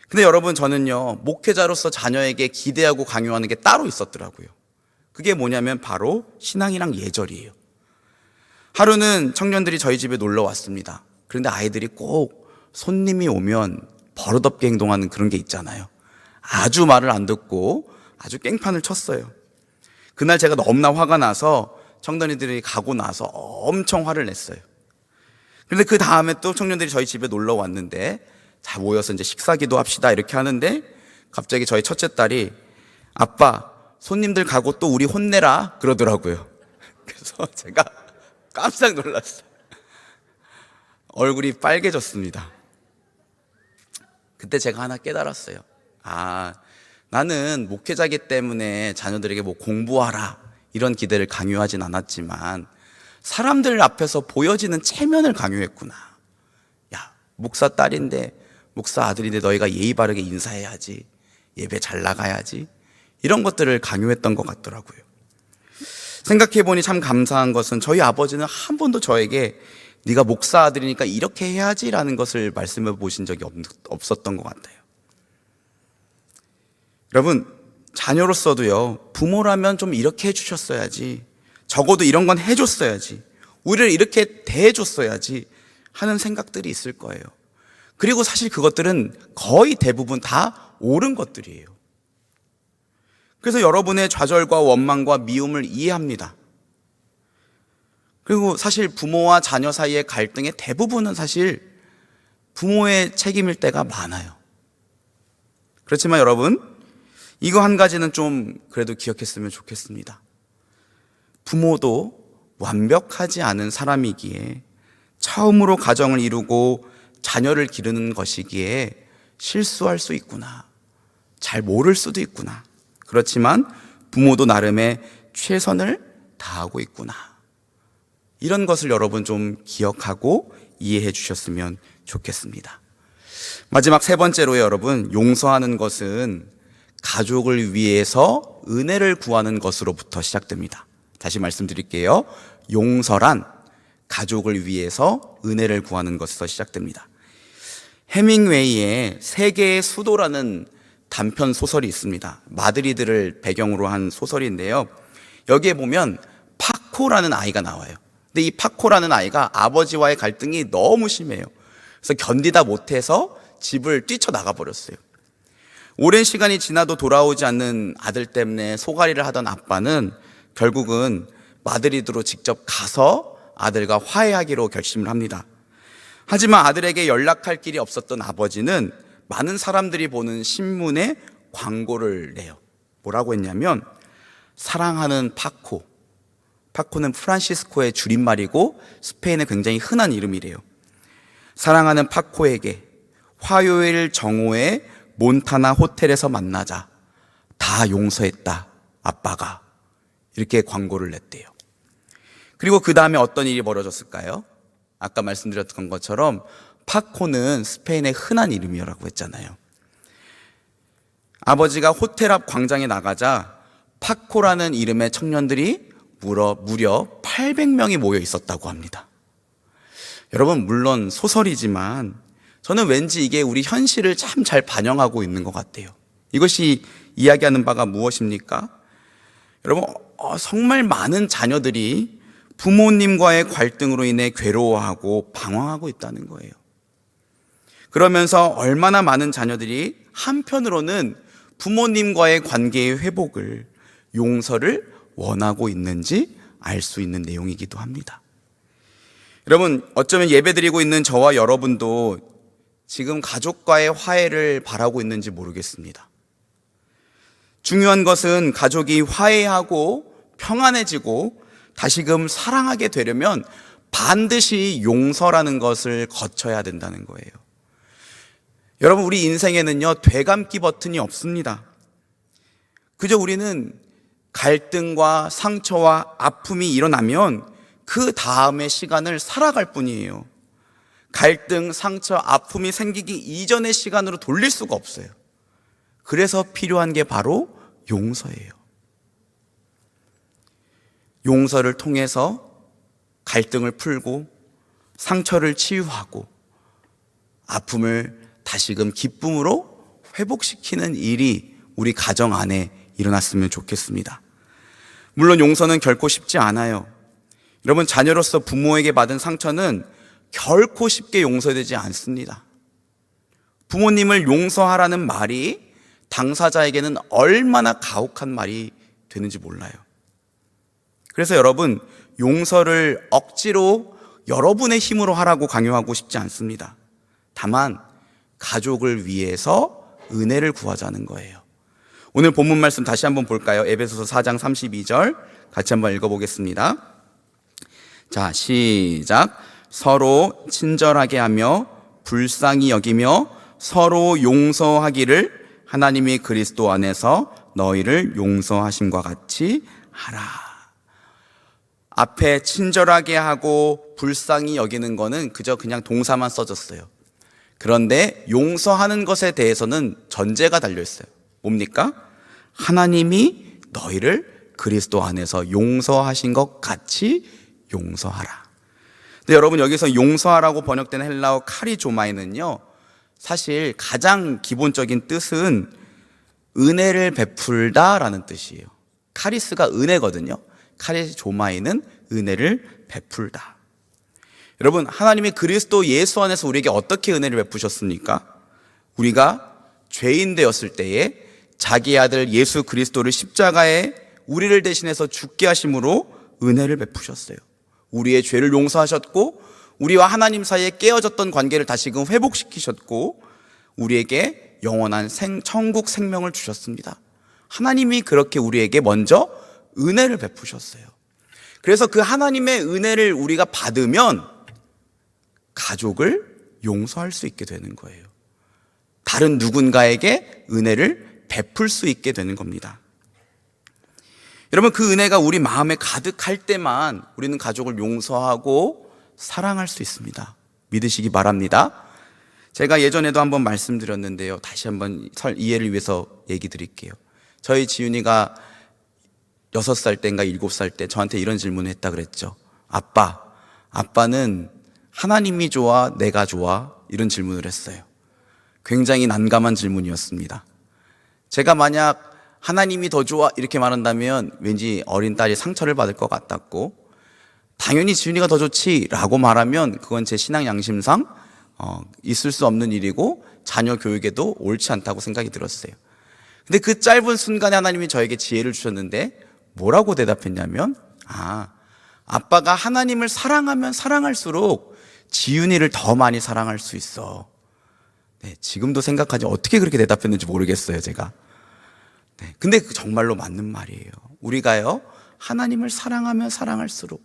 [SPEAKER 4] 근데 여러분, 저는요, 목회자로서 자녀에게 기대하고 강요하는 게 따로 있었더라고요. 그게 뭐냐면 바로 신앙이랑 예절이에요. 하루는 청년들이 저희 집에 놀러 왔습니다. 그런데 아이들이 꼭 손님이 오면 버릇없게 행동하는 그런 게 있잖아요. 아주 말을 안 듣고 아주 깽판을 쳤어요. 그날 제가 너무나 화가 나서 청년이들이 가고 나서 엄청 화를 냈어요. 그런데 그 다음에 또 청년들이 저희 집에 놀러 왔는데, 자, 모여서 이제 식사기도 합시다 이렇게 하는데, 갑자기 저희 첫째 딸이 아빠, 손님들 가고 또 우리 혼내라 그러더라고요. 그래서 제가 깜짝 놀랐어요. 얼굴이 빨개졌습니다. 그때 제가 하나 깨달았어요. 나는 목회자이기 때문에 자녀들에게 뭐 공부하라 이런 기대를 강요하진 않았지만 사람들 앞에서 보여지는 체면을 강요했구나. 야, 목사 딸인데, 목사 아들인데 너희가 예의 바르게 인사해야지, 예배 잘 나가야지, 이런 것들을 강요했던 것 같더라고요. 생각해보니 참 감사한 것은 저희 아버지는 한 번도 저에게 네가 목사 아들이니까 이렇게 해야지라는 것을 말씀해 보신 적이 없었던 것 같아요. 여러분, 자녀로서도요, 부모라면 좀 이렇게 해주셨어야지, 적어도 이런 건 해줬어야지, 우리를 이렇게 대해줬어야지 하는 생각들이 있을 거예요. 그리고 사실 그것들은 거의 대부분 다 옳은 것들이에요. 그래서 여러분의 좌절과 원망과 미움을 이해합니다. 그리고 사실 부모와 자녀 사이의 갈등의 대부분은 사실 부모의 책임일 때가 많아요. 그렇지만 여러분, 이거 한 가지는 좀 그래도 기억했으면 좋겠습니다. 부모도 완벽하지 않은 사람이기에, 처음으로 가정을 이루고 자녀를 기르는 것이기에 실수할 수 있구나, 잘 모를 수도 있구나. 그렇지만 부모도 나름의 최선을 다하고 있구나. 이런 것을 여러분 좀 기억하고 이해해 주셨으면 좋겠습니다. 마지막 세 번째로요, 여러분, 용서하는 것은 가족을 위해서 은혜를 구하는 것으로부터 시작됩니다. 다시 말씀드릴게요. 용서란 가족을 위해서 은혜를 구하는 것에서 시작됩니다. 해밍웨이의 세계의 수도라는 단편 소설이 있습니다. 마드리드를 배경으로 한 소설인데요. 여기에 보면 파코라는 아이가 나와요. 근데 이 파코라는 아이가 아버지와의 갈등이 너무 심해요. 그래서 견디다 못해서 집을 뛰쳐나가 버렸어요. 오랜 시간이 지나도 돌아오지 않는 아들 때문에 소갈이를 하던 아빠는 결국은 마드리드로 직접 가서 아들과 화해하기로 결심을 합니다. 하지만 아들에게 연락할 길이 없었던 아버지는 많은 사람들이 보는 신문에 광고를 내요. 뭐라고 했냐면 사랑하는 파코. 파코는 프란시스코의 줄임말이고 스페인에 굉장히 흔한 이름이래요. 사랑하는 파코에게 화요일 정오에 몬타나 호텔에서 만나자. 다 용서했다. 아빠가. 이렇게 광고를 냈대요. 그리고 그 다음에 어떤 일이 벌어졌을까요? 아까 말씀드렸던 것처럼 파코는 스페인의 흔한 이름이라고 했잖아요. 아버지가 호텔 앞 광장에 나가자 파코라는 이름의 청년들이 무려 800명이 모여 있었다고 합니다. 여러분, 물론 소설이지만 저는 왠지 이게 우리 현실을 참 잘 반영하고 있는 것 같아요. 이것이 이야기하는 바가 무엇입니까? 여러분, 정말 많은 자녀들이 부모님과의 갈등으로 인해 괴로워하고 방황하고 있다는 거예요. 그러면서 얼마나 많은 자녀들이 한편으로는 부모님과의 관계의 회복을, 용서를 원하고 있는지 알 수 있는 내용이기도 합니다. 여러분, 어쩌면 예배드리고 있는 저와 여러분도 지금 가족과의 화해를 바라고 있는지 모르겠습니다. 중요한 것은 가족이 화해하고 평안해지고 다시금 사랑하게 되려면 반드시 용서라는 것을 거쳐야 된다는 거예요. 여러분, 우리 인생에는요, 되감기 버튼이 없습니다. 그저 우리는 갈등과 상처와 아픔이 일어나면 그 다음의 시간을 살아갈 뿐이에요. 갈등, 상처, 아픔이 생기기 이전의 시간으로 돌릴 수가 없어요. 그래서 필요한 게 바로 용서예요. 용서를 통해서 갈등을 풀고 상처를 치유하고 아픔을 다시금 기쁨으로 회복시키는 일이 우리 가정 안에 일어났으면 좋겠습니다. 물론 용서는 결코 쉽지 않아요. 여러분, 자녀로서 부모에게 받은 상처는 결코 쉽게 용서되지 않습니다. 부모님을 용서하라는 말이 당사자에게는 얼마나 가혹한 말이 되는지 몰라요. 그래서 여러분, 용서를 억지로 여러분의 힘으로 하라고 강요하고 싶지 않습니다. 다만 가족을 위해서 은혜를 구하자는 거예요. 오늘 본문 말씀 다시 한번 볼까요? 에베소서 4장 32절 같이 한번 읽어보겠습니다. 자, 시작. 서로 친절하게 하며 불쌍히 여기며 서로 용서하기를 하나님이 그리스도 안에서 너희를 용서하심과 같이 하라. 앞에 친절하게 하고 불쌍히 여기는 거는 그냥 동사만 써졌어요. 그런데 용서하는 것에 대해서는 전제가 달려있어요. 뭡니까? 하나님이 너희를 그리스도 안에서 용서하신 것 같이 용서하라. 근데 여러분, 여기서 용서하라고 번역된 헬라어 카리조마이는요, 사실 가장 기본적인 뜻은 은혜를 베풀다라는 뜻이에요. 카리스가 은혜거든요. 카리조마이는 은혜를 베풀다. 여러분, 하나님이 그리스도 예수 안에서 우리에게 어떻게 은혜를 베푸셨습니까? 우리가 죄인 되었을 때에 자기 아들 예수 그리스도를 십자가에 우리를 대신해서 죽게 하심으로 은혜를 베푸셨어요. 우리의 죄를 용서하셨고 우리와 하나님 사이에 깨어졌던 관계를 다시금 회복시키셨고 우리에게 영원한 천국 생명을 주셨습니다. 하나님이 그렇게 우리에게 먼저 은혜를 베푸셨어요. 그래서 그 하나님의 은혜를 우리가 받으면 가족을 용서할 수 있게 되는 거예요. 다른 누군가에게 은혜를 베풀 수 있게 되는 겁니다. 여러분, 그 은혜가 우리 마음에 가득할 때만 우리는 가족을 용서하고 사랑할 수 있습니다. 믿으시기 바랍니다. 제가 예전에도 한번 말씀드렸는데요. 다시 한번 이해를 위해서 얘기 드릴게요. 저희 지윤이가 6살 때인가 7살 때 저한테 이런 질문을 했다 그랬죠. 아빠는 하나님이 좋아, 내가 좋아? 이런 질문을 했어요. 굉장히 난감한 질문이었습니다. 제가 만약 하나님이 더 좋아 이렇게 말한다면 왠지 어린 딸이 상처를 받을 것 같았고, 당연히 지훈이가 더 좋지라고 말하면 그건 제 신앙 양심상 있을 수 없는 일이고 자녀 교육에도 옳지 않다고 생각이 들었어요. 근데 그 짧은 순간에 하나님이 저에게 지혜를 주셨는데 뭐라고 대답했냐면, 아빠가 하나님을 사랑하면 사랑할수록 지훈이를 더 많이 사랑할 수 있어. 네, 지금도 생각하지 어떻게 그렇게 대답했는지 모르겠어요, 제가. 네, 근데 정말로 맞는 말이에요. 우리가요, 하나님을 사랑하면 사랑할수록,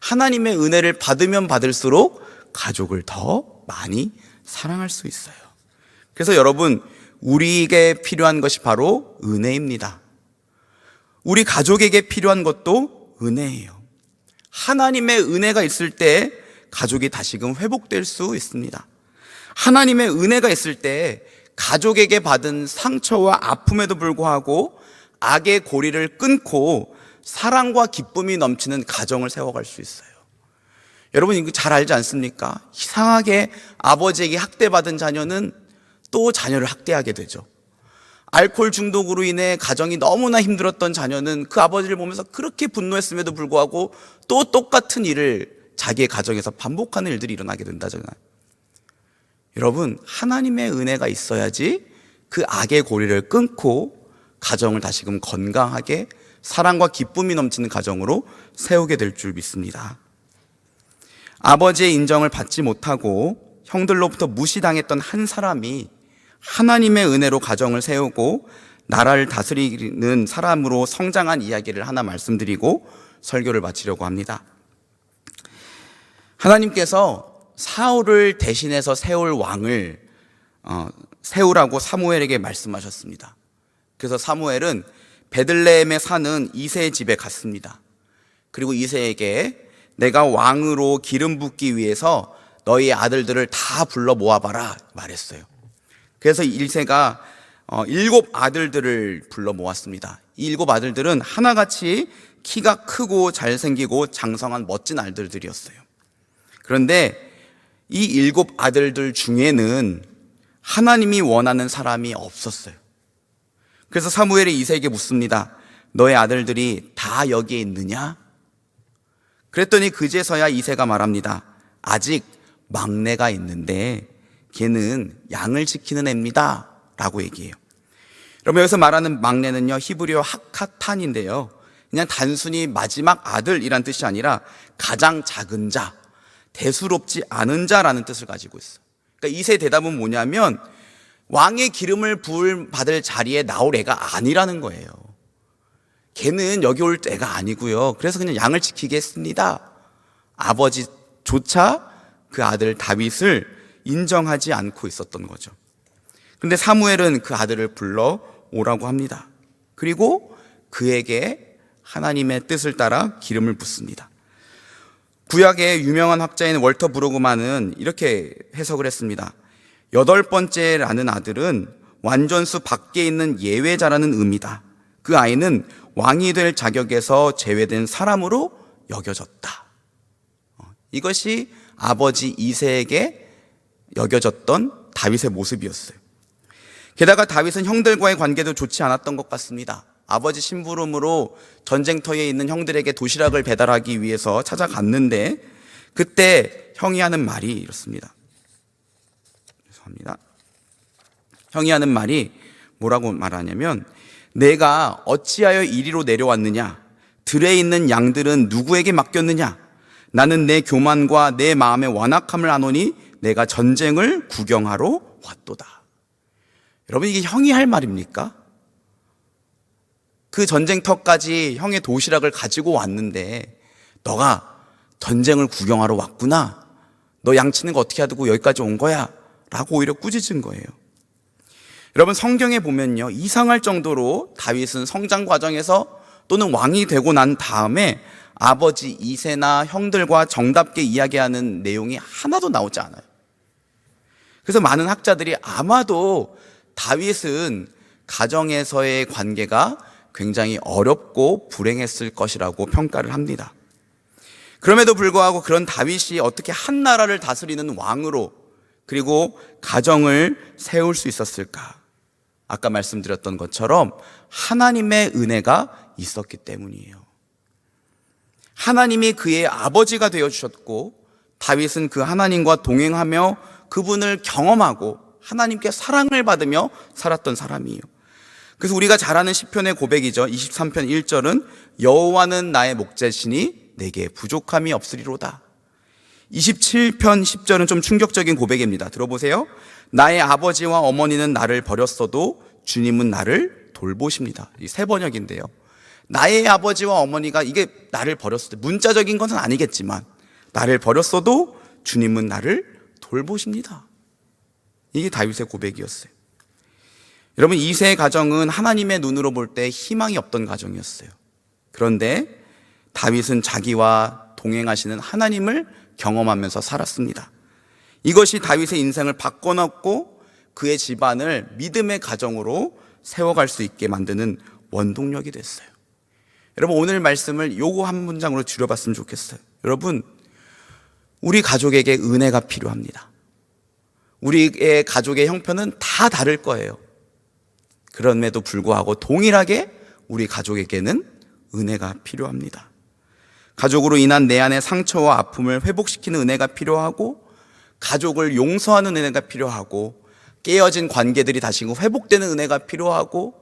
[SPEAKER 4] 하나님의 은혜를 받으면 받을수록 가족을 더 많이 사랑할 수 있어요. 그래서 여러분, 우리에게 필요한 것이 바로 은혜입니다. 우리 가족에게 필요한 것도 은혜예요. 하나님의 은혜가 있을 때 가족이 다시금 회복될 수 있습니다. 하나님의 은혜가 있을 때 가족에게 받은 상처와 아픔에도 불구하고 악의 고리를 끊고 사랑과 기쁨이 넘치는 가정을 세워갈 수 있어요. 여러분 이거 잘 알지 않습니까? 이상하게 아버지에게 학대받은 자녀는 또 자녀를 학대하게 되죠. 알코올 중독으로 인해 가정이 너무나 힘들었던 자녀는 그 아버지를 보면서 그렇게 분노했음에도 불구하고 또 똑같은 일을 자기의 가정에서 반복하는 일들이 일어나게 된다잖아요. 여러분, 하나님의 은혜가 있어야지 그 악의 고리를 끊고 가정을 다시금 건강하게 사랑과 기쁨이 넘치는 가정으로 세우게 될 줄 믿습니다. 아버지의 인정을 받지 못하고 형들로부터 무시당했던 한 사람이 하나님의 은혜로 가정을 세우고 나라를 다스리는 사람으로 성장한 이야기를 하나 말씀드리고 설교를 마치려고 합니다. 하나님께서 사울을 대신해서 세울 왕을 세우라고 사무엘에게 말씀하셨습니다. 그래서 사무엘은 베들레헴에 사는 이새의 집에 갔습니다. 그리고 이새에게 내가 왕으로 기름 붓기 위해서 너희 아들들을 다 불러 모아봐라 말했어요. 그래서 이새가 7 아들들을 불러 모았습니다. 이 7 아들들은 하나같이 키가 크고 잘생기고 장성한 멋진 아들들이었어요. 그런데 이 7 아들들 중에는 하나님이 원하는 사람이 없었어요. 그래서 사무엘이 이새에게 묻습니다. 너의 아들들이 다 여기에 있느냐? 그랬더니 그제서야 이새가 말합니다. 아직 막내가 있는데 걔는 양을 지키는 애입니다 라고 얘기해요. 여러분 여기서 말하는 막내는요 히브리어 하카탄인데요, 그냥 단순히 마지막 아들이란 뜻이 아니라 가장 작은 자, 대수롭지 않은 자라는 뜻을 가지고 있어요. 그러니까 이새 대답은 뭐냐면 왕의 기름을 부을 받을 자리에 나올 애가 아니라는 거예요. 걔는 여기 올 애가 아니고요, 그래서 그냥 양을 지키게 했습니다. 아버지조차 그 아들 다윗을 인정하지 않고 있었던 거죠. 그런데 사무엘은 그 아들을 불러 오라고 합니다. 그리고 그에게 하나님의 뜻을 따라 기름을 붓습니다. 구약의 유명한 학자인 월터 브로그만은 이렇게 해석을 했습니다. 8번째라는 아들은 완전수 밖에 있는 예외자라는 의미다. 그 아이는 왕이 될 자격에서 제외된 사람으로 여겨졌다. 이것이 아버지 이새에게 여겨졌던 다윗의 모습이었어요. 게다가 다윗은 형들과의 관계도 좋지 않았던 것 같습니다. 아버지 심부름으로 전쟁터에 있는 형들에게 도시락을 배달하기 위해서 찾아갔는데 그때 형이 하는 말이 이렇습니다. 죄송합니다. 형이 하는 말이 뭐라고 말하냐면 내가 어찌하여 이리로 내려왔느냐? 들에 있는 양들은 누구에게 맡겼느냐? 나는 내 교만과 내 마음의 완악함을 아노니 내가 전쟁을 구경하러 왔도다. 여러분 이게 형이 할 말입니까? 그 전쟁터까지 형의 도시락을 가지고 왔는데 너가 전쟁을 구경하러 왔구나, 너 양치는 거 어떻게 하고 여기까지 온 거야? 라고 오히려 꾸짖은 거예요. 여러분 성경에 보면요, 이상할 정도로 다윗은 성장 과정에서 또는 왕이 되고 난 다음에 아버지 이새나 형들과 정답게 이야기하는 내용이 하나도 나오지 않아요. 그래서 많은 학자들이 아마도 다윗은 가정에서의 관계가 굉장히 어렵고 불행했을 것이라고 평가를 합니다. 그럼에도 불구하고 그런 다윗이 어떻게 한 나라를 다스리는 왕으로 그리고 가정을 세울 수 있었을까? 아까 말씀드렸던 것처럼 하나님의 은혜가 있었기 때문이에요. 하나님이 그의 아버지가 되어주셨고 다윗은 그 하나님과 동행하며 그분을 경험하고 하나님께 사랑을 받으며 살았던 사람이에요. 그래서 우리가 잘 아는 시편의 고백이죠. 23편 1절은 여호와는 나의 목자시니 내게 부족함이 없으리로다. 27편 10절은 좀 충격적인 고백입니다. 들어보세요. 나의 아버지와 어머니는 나를 버렸어도 주님은 나를 돌보십니다. 이 새 번역인데요. 나의 아버지와 어머니가 이게 나를 버렸을 때 문자적인 것은 아니겠지만 나를 버렸어도 주님은 나를 돌보십니다. 이게 다윗의 고백이었어요. 여러분, 이 세 가정은 하나님의 눈으로 볼 때 희망이 없던 가정이었어요. 그런데 다윗은 자기와 동행하시는 하나님을 경험하면서 살았습니다. 이것이 다윗의 인생을 바꿔놨고 그의 집안을 믿음의 가정으로 세워갈 수 있게 만드는 원동력이 됐어요. 여러분, 오늘 말씀을 요거 한 문장으로 줄여봤으면 좋겠어요. 여러분, 우리 가족에게 은혜가 필요합니다. 우리의 가족의 형편은 다 다를 거예요. 그럼에도 불구하고 동일하게 우리 가족에게는 은혜가 필요합니다. 가족으로 인한 내 안의 상처와 아픔을 회복시키는 은혜가 필요하고, 가족을 용서하는 은혜가 필요하고, 깨어진 관계들이 다시 회복되는 은혜가 필요하고,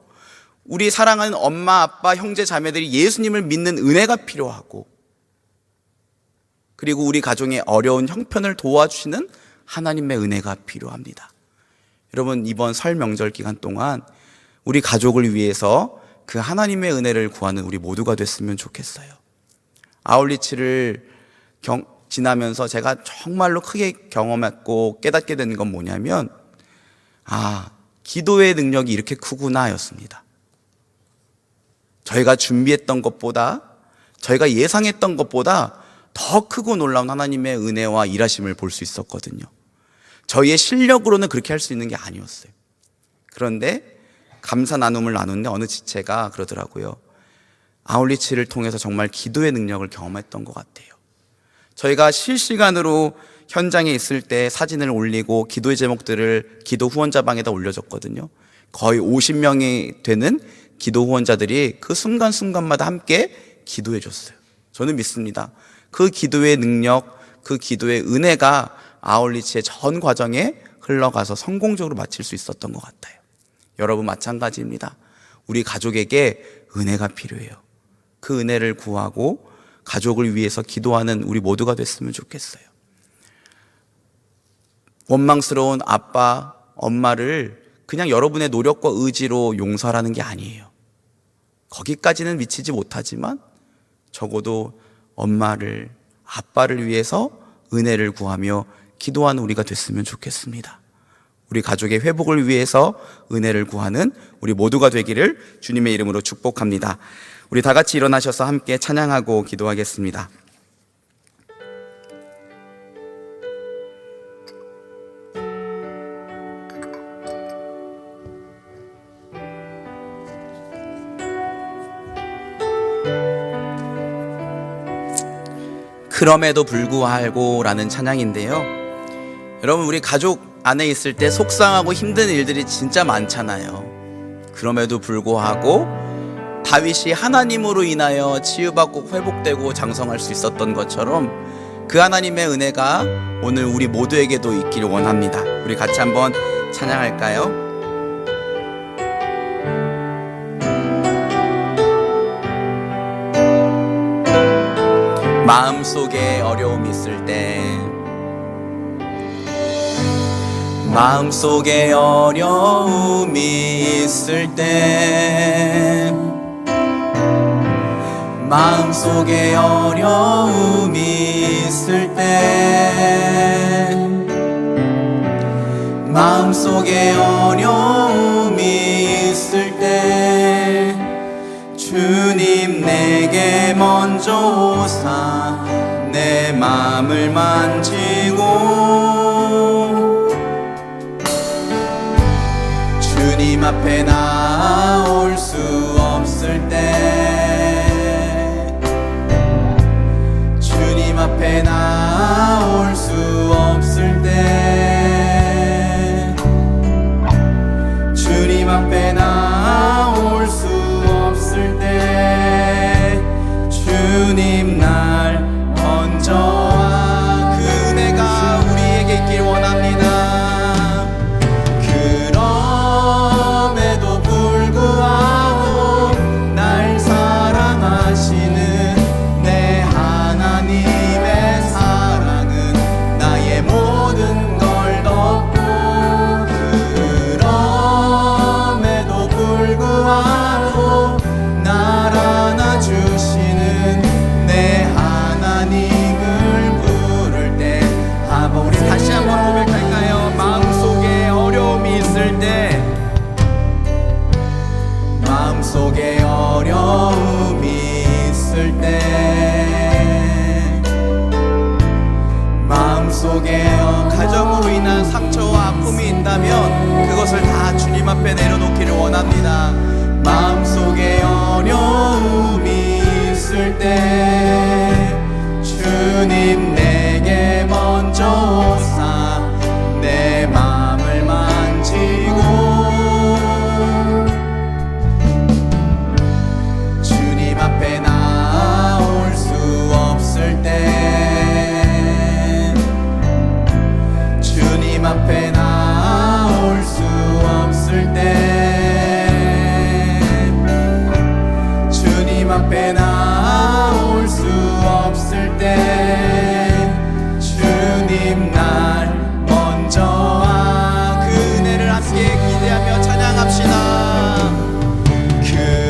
[SPEAKER 4] 우리 사랑하는 엄마, 아빠, 형제, 자매들이 예수님을 믿는 은혜가 필요하고, 그리고 우리 가정의 어려운 형편을 도와주시는 하나님의 은혜가 필요합니다. 여러분, 이번 설 명절 기간 동안 우리 가족을 위해서 그 하나님의 은혜를 구하는 우리 모두가 됐으면 좋겠어요. 아울리치를 지나면서 제가 정말로 크게 경험했고 깨닫게 되는 건 뭐냐면, 기도의 능력이 이렇게 크구나 였습니다. 저희가 준비했던 것보다, 저희가 예상했던 것보다 더 크고 놀라운 하나님의 은혜와 일하심을 볼 수 있었거든요. 저희의 실력으로는 그렇게 할 수 있는 게 아니었어요. 그런데 감사 나눔을 나누는데 어느 지체가 그러더라고요. 아울리치를 통해서 정말 기도의 능력을 경험했던 것 같아요. 저희가 실시간으로 현장에 있을 때 사진을 올리고 기도의 제목들을 기도 후원자방에다 올려줬거든요. 거의 50명이 되는 기도 후원자들이 그 순간순간마다 함께 기도해 줬어요. 저는 믿습니다. 그 기도의 능력, 그 기도의 은혜가 아울리치의 전 과정에 흘러가서 성공적으로 마칠 수 있었던 것 같아요. 여러분, 마찬가지입니다. 우리 가족에게 은혜가 필요해요. 그 은혜를 구하고 가족을 위해서 기도하는 우리 모두가 됐으면 좋겠어요. 원망스러운 아빠, 엄마를 그냥 여러분의 노력과 의지로 용서하라는 게 아니에요. 거기까지는 미치지 못하지만 적어도 엄마를, 아빠를 위해서 은혜를 구하며 기도하는 우리가 됐으면 좋겠습니다. 우리 가족의 회복을 위해서 은혜를 구하는 우리 모두가 되기를 주님의 이름으로 축복합니다. 우리 다 같이 일어나셔서 함께 찬양하고 기도하겠습니다. 그럼에도 불구하고 라는 찬양인데요. 여러분, 우리 가족 안에 있을 때 속상하고 힘든 일들이 진짜 많잖아요. 그럼에도 불구하고 다윗이 하나님으로 인하여 치유받고 회복되고 장성할 수 있었던 것처럼 그 하나님의 은혜가 오늘 우리 모두에게도 있기를 원합니다. 우리 같이 한번 찬양할까요? 마음속에 어려움이 있을 때, 마음속에 어려움이 있을 때, 마음속에 어려움이 있을 때, 마음속에 어려움이 있을 때, 주님 내게 먼저 오사 내 마음을 만지고, 주님 앞에 나올 수 없을 때, 주님 앞에 나올 수 없을 때, 주님 앞에 나올 수 없을 때, 주님 나 있다면 그것을 다 주님 앞에 내려놓기를 원합니다. 마음속에 어려움이 있을 때 주님 내게 먼저 오사 내 마음을 만지고 주님 앞에 나올 수 없을 때 주님 앞에 나올 수 없을 때 주님 앞에 나올 수 없을 때 주님 날 먼저 와. 그 은혜를 함께 기대하며 찬양합시다.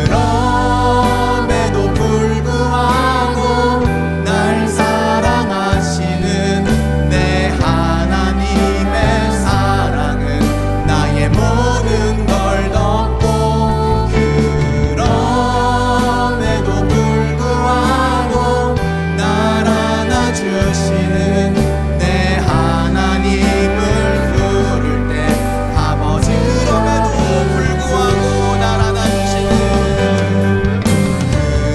[SPEAKER 4] 그럼에도 불구하고 날 사랑하시는 내 하나님의 사랑은 나의 모든 걸 덮고 그럼에도 불구하고 날 안아주시는 내 하나님을 부를 때 아버지 그럼에도 불구하고 날 안아주시는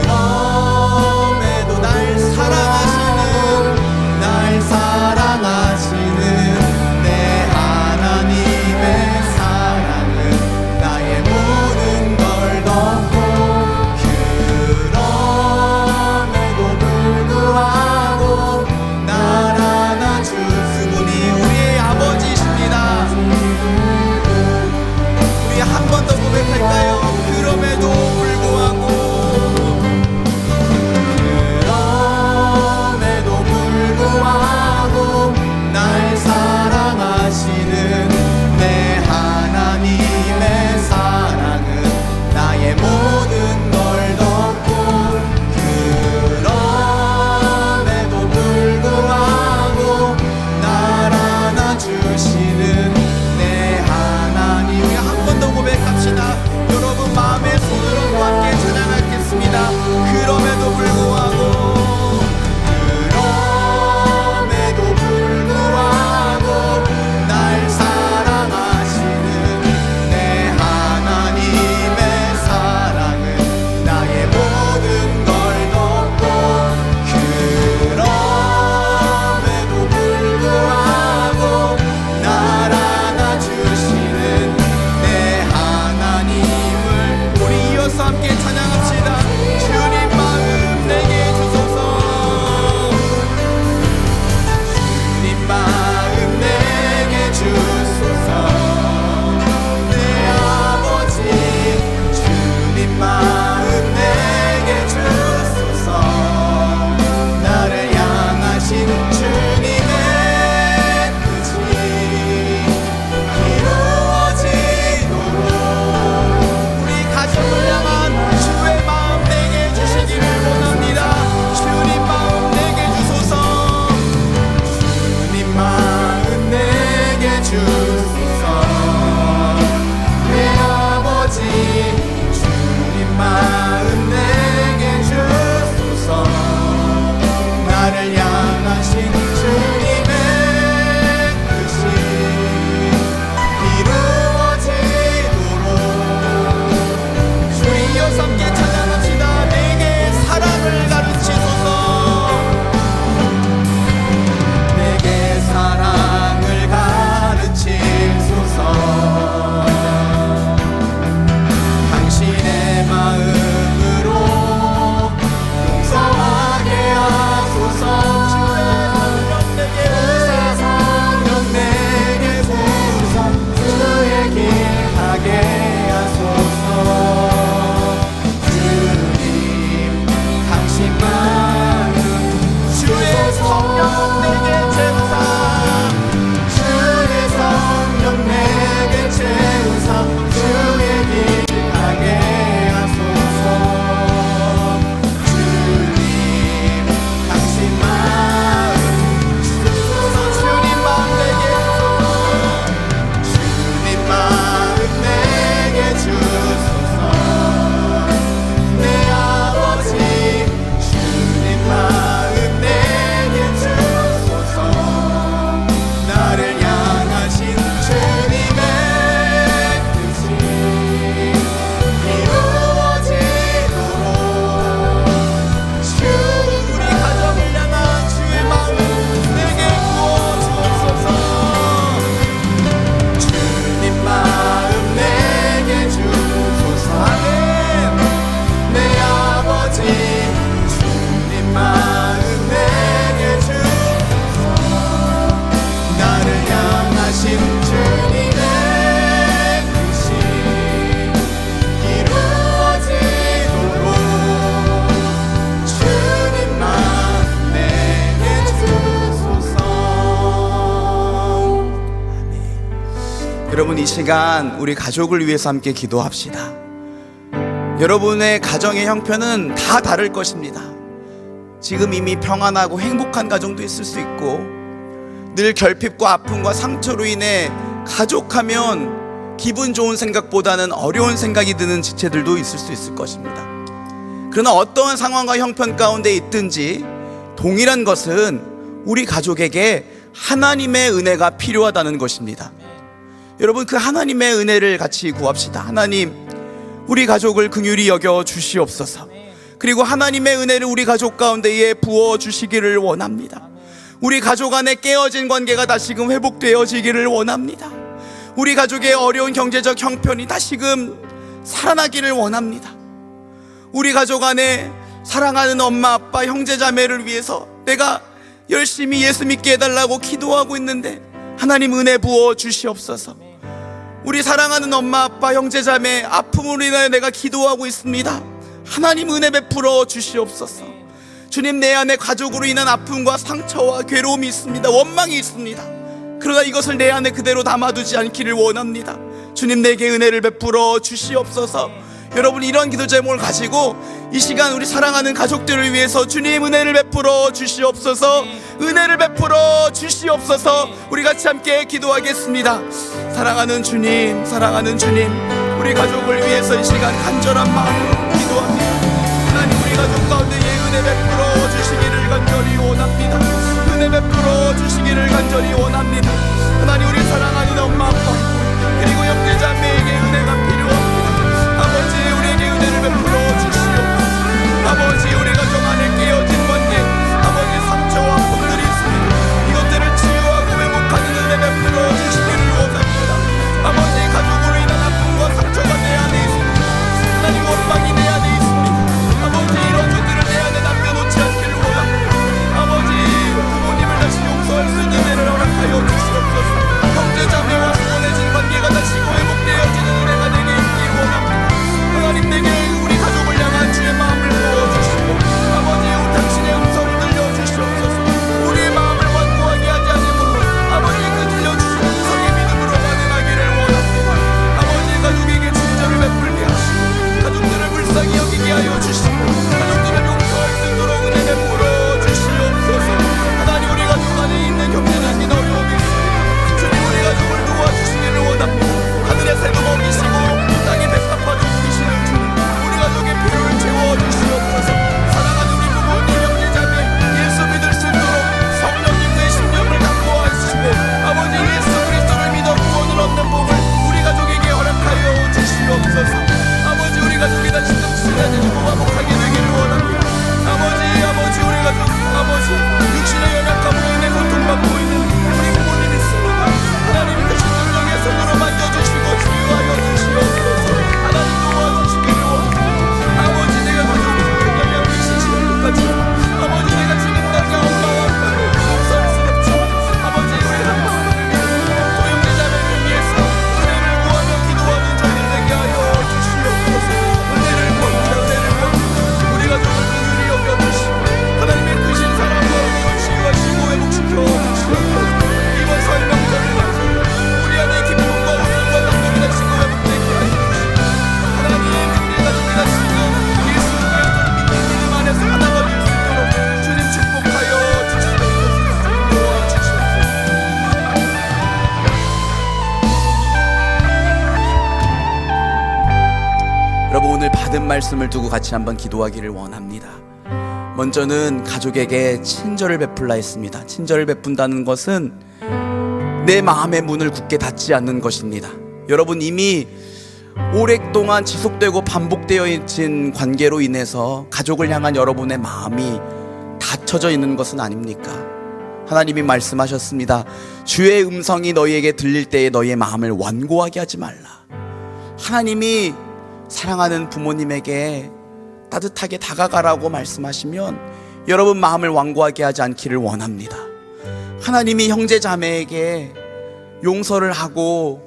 [SPEAKER 4] 그럼에도 날 사랑하시는 내 하나님의 사랑은 나의 모든 걸 덮고 그럼에도 불구하고 날 안아주 그분이 우리의 아버지이십니다. 우리 한 번 더 고백할까요? 그럼에도 불구하고 그럼에도 불구하고 날 사랑하시는 내 하나님의 사랑은 나의 모든 걸 덮고 그럼에도 불구하고 날 안아주시는 내 하나님. 우리 한 번 더 고백합시다. 여러분 마음의 손으로 함께 찬양하겠습니다. 그럼에도 불구하고 그럼에도 불구하고 날 사랑하시는 내 하나님의 사랑은 나의 모든 걸 덮고 그럼에도 불구하고 날 안아주시는 내 하나님을 우리 이어서 함께 찬양합시다. 주님 마음 내게 주소서. 주님 마음 내게 주소서. 내 아버지 주님 마음 내게 주소서. 나를 향하신 주님의 뜻이 이루어지도록 우리 가정을 향한 주의 마음 내게 주시기를 원합니다. 주님 마음 내게 주소서. 주님 마음 내게 주소서. 내 아버지 주님 마음 내게 주소서. 나를 향하신 주님의 뜻이 이루어지도록 주의 이어서 함께 찬양합시다. 내게 사랑을 가르치소서. 내게 사랑을 가르치소서. 당신의 마음으로 용서하게 하소서. 주의 성령 내게 부서 주의 길 가게 하소서. 주님 당신 마음 주의 성령 내게 채우사. 주의 성령 내게 채우사. 주의 길 가게 하소서. 주님 당신 마음 주소서. 주님 마음 내게 주소서. 주님 마음 내게 주소서. 내 아버지 주님 마음 내게 주소서. 여러분, 이 시간 우리 가족을 위해서 함께 기도합시다. 여러분의 가정의 형편은 다 다를 것입니다. 지금 이미 평안하고 행복한 가정도 있을 수 있고, 늘 결핍과 아픔과 상처로 인해 가족하면 기분 좋은 생각보다는 어려운 생각이 드는 지체들도 있을 수 있을 것입니다. 그러나 어떠한 상황과 형편 가운데 있든지 동일한 것은 우리 가족에게 하나님의 은혜가 필요하다는 것입니다. 여러분, 그 하나님의 은혜를 같이 구합시다. 하나님, 우리 가족을 긍휼히 여겨 주시옵소서. 그리고 하나님의 은혜를 우리 가족 가운데에 부어 주시기를 원합니다. 우리 가족 안에 깨어진 관계가 다시금 회복되어지기를 원합니다. 우리 가족의 어려운 경제적 형편이 다시금 살아나기를 원합니다. 우리 가족 안에 사랑하는 엄마, 아빠, 형제, 자매를 위해서 내가 열심히 예수 믿게 해달라고 기도하고 있는데 하나님 은혜 부어 주시옵소서. 우리 사랑하는 엄마, 아빠, 형제, 자매 아픔으로 인하여 내가 기도하고 있습니다. 하나님 은혜 베풀어 주시옵소서. 주님, 내 안에 가족으로 인한 아픔과 상처와 괴로움이 있습니다. 원망이 있습니다. 그러나 이것을 내 안에 그대로 담아두지 않기를 원합니다. 주님, 내게 은혜를 베풀어 주시옵소서. 여러분, 이런 기도 제목을 가지고 이 시간 우리 사랑하는 가족들을 위해서 주님 은혜를 베풀어 주시옵소서, 은혜를 베풀어 주시옵소서. 우리 같이 함께 기도하겠습니다. 사랑하는 주님, 사랑하는 주님, 우리 가족을 위해서 이 시간 간절한 마음으로 기도합니다. 하나님, 우리 가족 가운데 은혜 베풀어 주시기를 간절히 원합니다. 은혜 베풀어 주시기를 간절히 원합니다. 하나님, 우리 사랑하는 엄마, 아빠 그리고 형제, 자매에게 은혜가 필요합니다. 아버지, 우리에게 은혜를 베풀어 주시옵소서. 아버지, 우리 가족 안에 깨어진 관계, 아버지, 상처와 아픔들이 있습니다. 이것들을 치유하고 회복하는 은혜 베풀어 주시기를 원합니다. 아버지, 가족으로 인한 아픔과 상처가 내 안에 있습니다. 하나님, 원망이 내 안에 있습니다. 아버지, 이런 것들을 내 안에 남겨놓지 않기를 원합니다. 아버지, 부모님을 다시 용서할 수 있는 은혜를 허락하여 주시옵소서. 형제, 자매와 소원해진 관계가 다시 회복되어지는 은혜가 내게 있기를 원합니다. 하나님, 내게 우리 가족을 향한 주의 마음을 부어주시고 아버지, 당신의 음성을 들려주시옵소서. 우리의 마음을 완고하게 하지 않으므로 아버지, 그 들려주신 음성의 믿음으로 반응하기를 원합니다. 아버지, 가족에게 친절을 베풀게 하시고 가족들을 불쌍히 여기게 하여 주시고 가족들을 용서할 수 있도록 은혜 베풀어 주시옵소서. 하나님, 우리 가족 안에 있는 경제적인 어려움이 있습니다. 주님, 우리 가족을 도와주시기를 원합니다. 하늘의 새도 먹이시고 땅의 백합화도 부리시는 주님, 우리 가족의 필요를 채워주시옵소서. 사랑하는 우리 부모님, 형제, 자매 예수 믿을 수 있도록 성령님의 심령을 담보하시고 아버지, 예수 그리스도를 믿어 구원을 얻는 복을 우리 가족에게 허락하여 주시옵소서. 아버지, 우리 가족이 다시 승진하고 화목하게 되기를 원합니다. 아버지, 우리 가족, 아버지, 육신의 연약함으로 인해 고통받고 있는 우리 부모님 있습니다. 하나님, 그 신령의 손으로 만져주시고 치유하여 주시옵소서. 하나님, 도와주시기를 원합니다. 아버지, 내가 가족을 그냥 미치지 못하지 아버지, 내가 지금 당장 엄마와 아빠를 용서할 수 없지. 아버지, 우리 또 형제, 자매를 위해서 은혜를 구하며 기도하는 저희들 되게 하여 주시옵소서. 은혜를 구합니다. 은혜를 구합니다. 우리 가족을 긍휼히 여겨주시고 하나님의 크신 사랑으로 치유하시고 회복시켜 주시옵소서. 이번 설 명절을 맞아 우리 안에 기쁨과 웃음과 감동이 다시고 회복되게 하여 주시고 하나님, 우리 가족이 다시고 예수 그리스도를 믿는 믿음 안에서 하나가 될 수 있도록 주님 축복하여 주시옵소서. 도와주시옵소서. 여러분, 오늘 받은 말씀을 두고 같이 한번 기도하기를 원합니다. 먼저는 가족에게 친절을 베풀라 했습니다. 친절을 베푼다는 것은 내 마음의 문을 굳게 닫지 않는 것입니다. 여러분, 이미 오랫동안 지속되고 반복되어진 관계로 인해서 가족을 향한 여러분의 마음이 닫혀져 있는 것은 아닙니까? 하나님이 말씀하셨습니다. 주의 음성이 너희에게 들릴 때에 너희의 마음을 완고하게 하지 말라. 하나님이 사랑하는 부모님에게 따뜻하게 다가가라고 말씀하시면 여러분 마음을 완고하게 하지 않기를 원합니다. 하나님이 형제 자매에게 용서를 하고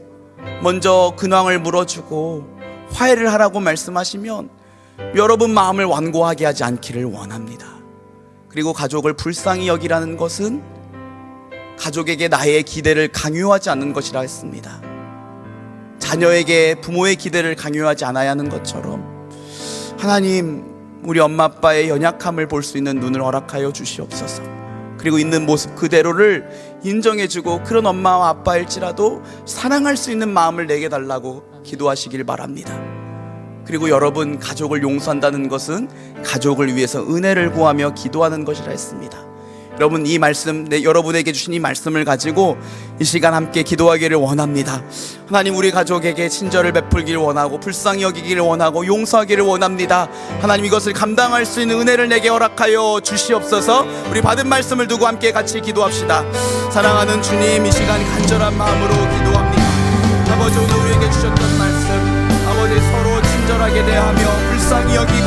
[SPEAKER 4] 먼저 근황을 물어주고 화해를 하라고 말씀하시면 여러분 마음을 완고하게 하지 않기를 원합니다. 그리고 가족을 불쌍히 여기라는 것은 가족에게 나의 기대를 강요하지 않는 것이라 했습니다. 자녀에게 부모의 기대를 강요하지 않아야 하는 것처럼 하나님, 우리 엄마 아빠의 연약함을 볼 수 있는 눈을 허락하여 주시옵소서. 그리고 있는 모습 그대로를 인정해주고 그런 엄마와 아빠일지라도 사랑할 수 있는 마음을 내게 달라고 기도하시길 바랍니다. 그리고 여러분, 가족을 용서한다는 것은 가족을 위해서 은혜를 구하며 기도하는 것이라 했습니다. 여러분, 이 말씀, 여러분에게 주신 이 말씀을 가지고 이 시간 함께 기도하기를 원합니다. 하나님, 우리 가족에게 친절을 베풀기를 원하고 불쌍히 여기기를 원하고 용서하기를 원합니다. 하나님, 이것을 감당할 수 있는 은혜를 내게 허락하여 주시옵소서. 우리 받은 말씀을 두고 함께 같이 기도합시다. 사랑하는 주님, 이 시간 간절한 마음으로 기도합니다. 아버지, 오늘 우리에게 주셨던 말씀, 아버지, 서로 친절하게 대하며 불쌍히 여기고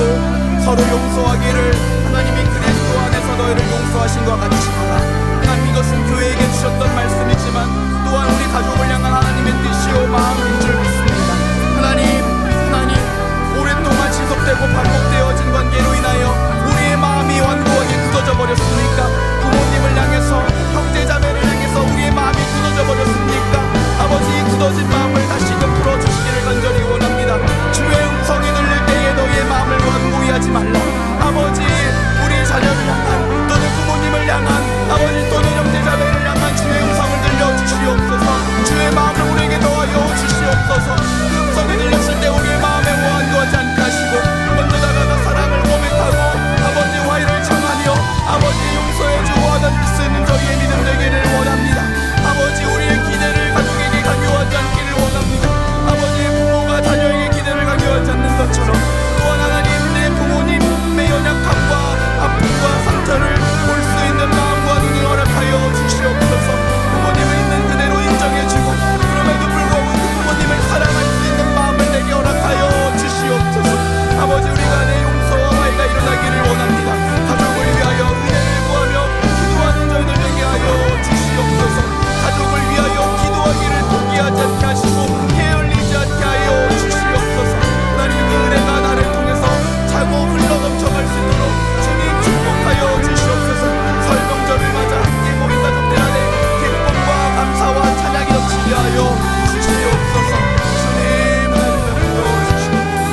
[SPEAKER 4] 서로 용서하기를, 하나님이 그리스도 안에서 너희를 용서하신 것과 같이 하라. 하나님, 이것은 교회에게 주셨던 말씀이지만 또한 우리 가족을 향한 하나님의 뜻이요 마음인 줄 믿습니다. 하나님, 오랫동안 지속되고 반복되어진 관계로 인하여 우리의 마음이 완고하게 굳어져 버렸습니까? 부모님을 향해서, 형제자매를 향해서 우리의 마음이 굳어져 버렸습니까? 아버지, 이 굳어진 마음을 다시금 풀어주시기를 간절히 원합니다. 주의 음성이 들릴 때에 너희의 마음을 완고히 하지 말라. 아버지, 우리 자녀를 향한 또는 부모님을 향한, 아버지 또는 형제자매를 향한 주의 음성을 들려주시옵소서. 주의 마음을 우리에게 더하여 주시옵소서. 그 음성이 들렸을 때 우리의 마음에 완고하지 않게 하시고 먼저 다가가 사랑을 고백하고 아버지 화해를 청하며 아버지 용서해주고 안아줄 수 있는 저희의 믿음 되기를 원합니다. 아버지, 우리의 기대를 가족에게 강요하지 않기를 원합니다. 아버지, 부모가 자녀에게 기대를 강요하지 않는 것처럼 또한 하나님, 내 부모님의 연약함과 아픔과 상처를 볼 수 있는 마음과 눈을 허락하여 주시옵소서. 부모님을 있는 그대로 인정해주고 그럼에도 불구하고 그 부모님을 사랑할 수 있는 마음을 내게 허락하여 주시옵소서. 아버지, 우리 간에 용서와 화해가 일어나기를 원합니다. 가족을 위하여 은혜를 구하며 기도하는 저희들 되게 하여 주시옵소서. 가족을 위하여 기도하기를 포기하지 않게 하시고 게을리지 않게 하여 주시옵소서. 하나님, 그 은혜가 나를 통해서 차고 흘러 넘쳐갈 수 있도록 주님 축복하여 주시옵소서. 설 명절을 맞아 함께 모인 가족들 안에 기쁨과 감사와 찬양이 넘치게 하여 주시옵소서. 주님, 하나님을 불러주시옵소서.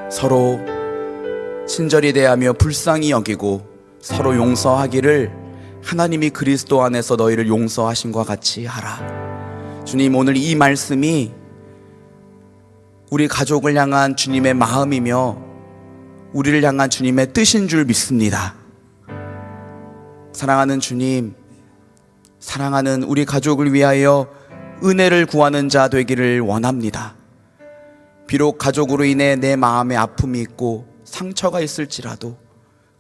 [SPEAKER 4] 서로 친절히 대하며 불쌍히 여기고 서로 용서하기를 하나님이 그리스도 안에서 너희를 용서하신 것과 같이 하라. 주님, 오늘 이 말씀이 우리 가족을 향한 주님의 마음이며 우리를 향한 주님의 뜻인 줄 믿습니다. 사랑하는 주님, 사랑하는 우리 가족을 위하여 은혜를 구하는 자 되기를 원합니다. 비록 가족으로 인해 내 마음에 아픔이 있고 상처가 있을지라도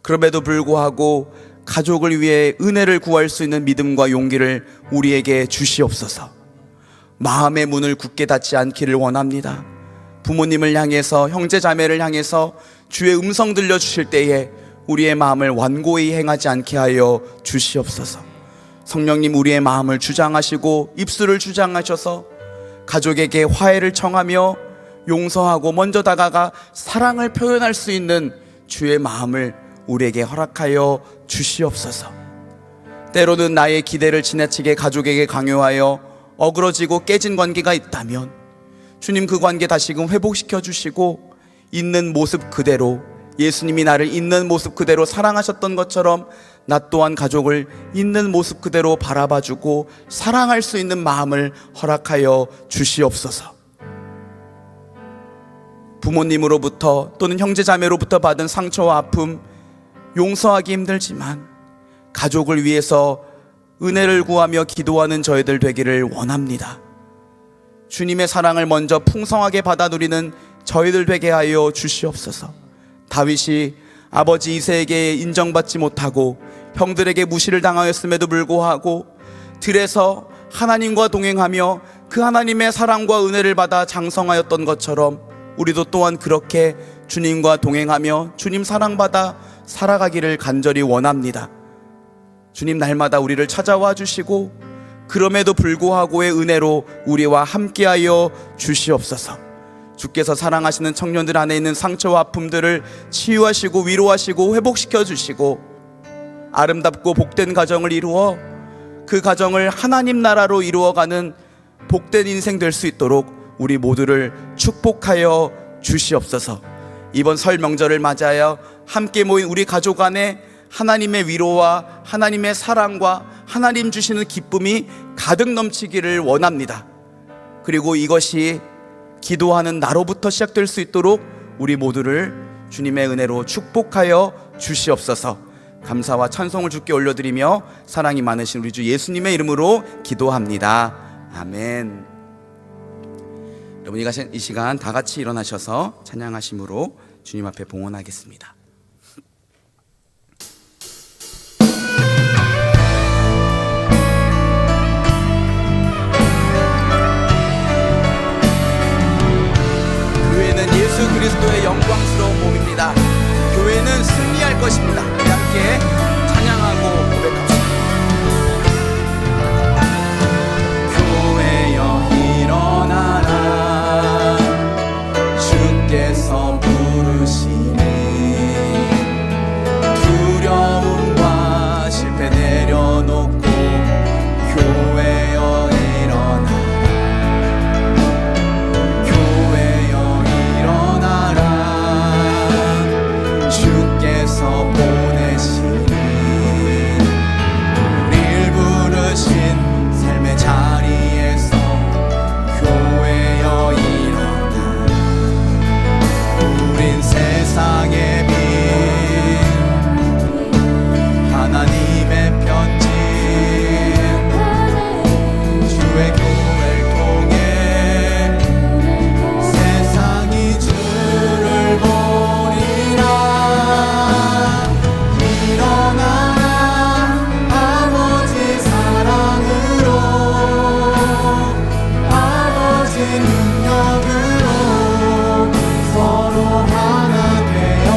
[SPEAKER 4] 그럼에도 불구하고 가족을 위해 은혜를 구할 수 있는 믿음과 용기를 우리에게 주시옵소서. 마음의 문을 굳게 닫지 않기를 원합니다. 부모님을 향해서, 형제자매를 향해서 주의 음성 들려주실 때에 우리의 마음을 완고히 행하지 않게 하여 주시옵소서. 성령님, 우리의 마음을 주장하시고 입술을 주장하셔서 가족에게 화해를 청하며 용서하고 먼저 다가가 사랑을 표현할 수 있는 주의 마음을 우리에게 허락하여 주시옵소서. 때로는 나의 기대를 지나치게 가족에게 강요하여 어그러지고 깨진 관계가 있다면 주님, 그 관계 다시금 회복시켜 주시고 있는 모습 그대로, 예수님이 나를 있는 모습 그대로 사랑하셨던 것처럼 나 또한 가족을 있는 모습 그대로 바라봐주고 사랑할 수 있는 마음을 허락하여 주시옵소서. 부모님으로부터 또는 형제자매로부터 받은 상처와 아픔 용서하기 힘들지만 가족을 위해서 은혜를 구하며 기도하는 저희들 되기를 원합니다. 주님의 사랑을 먼저 풍성하게 받아 누리는 저희들 되게 하여 주시옵소서. 다윗이 아버지 이새에게 인정받지 못하고 형들에게 무시를 당하였음에도 불구하고 들에서 하나님과 동행하며 그 하나님의 사랑과 은혜를 받아 장성하였던 것처럼 우리도 또한 그렇게 주님과 동행하며 주님 사랑받아 살아가기를 간절히 원합니다. 주님, 날마다 우리를 찾아와 주시고 그럼에도 불구하고의 은혜로 우리와 함께하여 주시옵소서. 주께서 사랑하시는 청년들 안에 있는 상처와 아픔들을 치유하시고 위로하시고 회복시켜 주시고 아름답고 복된 가정을 이루어 그 가정을 하나님 나라로 이루어가는 복된 인생 될 수 있도록 우리 모두를 축복하여 주시옵소서. 이번 설 명절을 맞이하여 함께 모인 우리 가족 안에 하나님의 위로와 하나님의 사랑과 하나님 주시는 기쁨이 가득 넘치기를 원합니다. 그리고 이것이 기도하는 나로부터 시작될 수 있도록 우리 모두를 주님의 은혜로 축복하여 주시옵소서. 감사와 찬송을 주께 올려드리며 사랑이 많으신 우리 주 예수님의 이름으로 기도합니다. 아멘. 여러분, 이 시간 다 같이 일어나셔서 찬양하심으로 주님 앞에 봉헌하겠습니다. 교회는 예수 그리스도의 영광스러운 몸입니다. 교회는 승리할 것입니다. 우리 함께 찬양하고 고백합시다. 교회여 일어나라, 주께서 부르시니 두려움과 실패 내려놓고 교회여 일어나라, 교회여 일어나라, 주께서 보내시니 우릴 부르신 삶의 자리에서 교회여 일어나라. 우린 세상의 빛, 하나님의 편지, 주의 교회를 통해 세상이 주를 보리라. 일어나라, 아버지 사랑으로, 아버지 능력으로 서로 하나 되어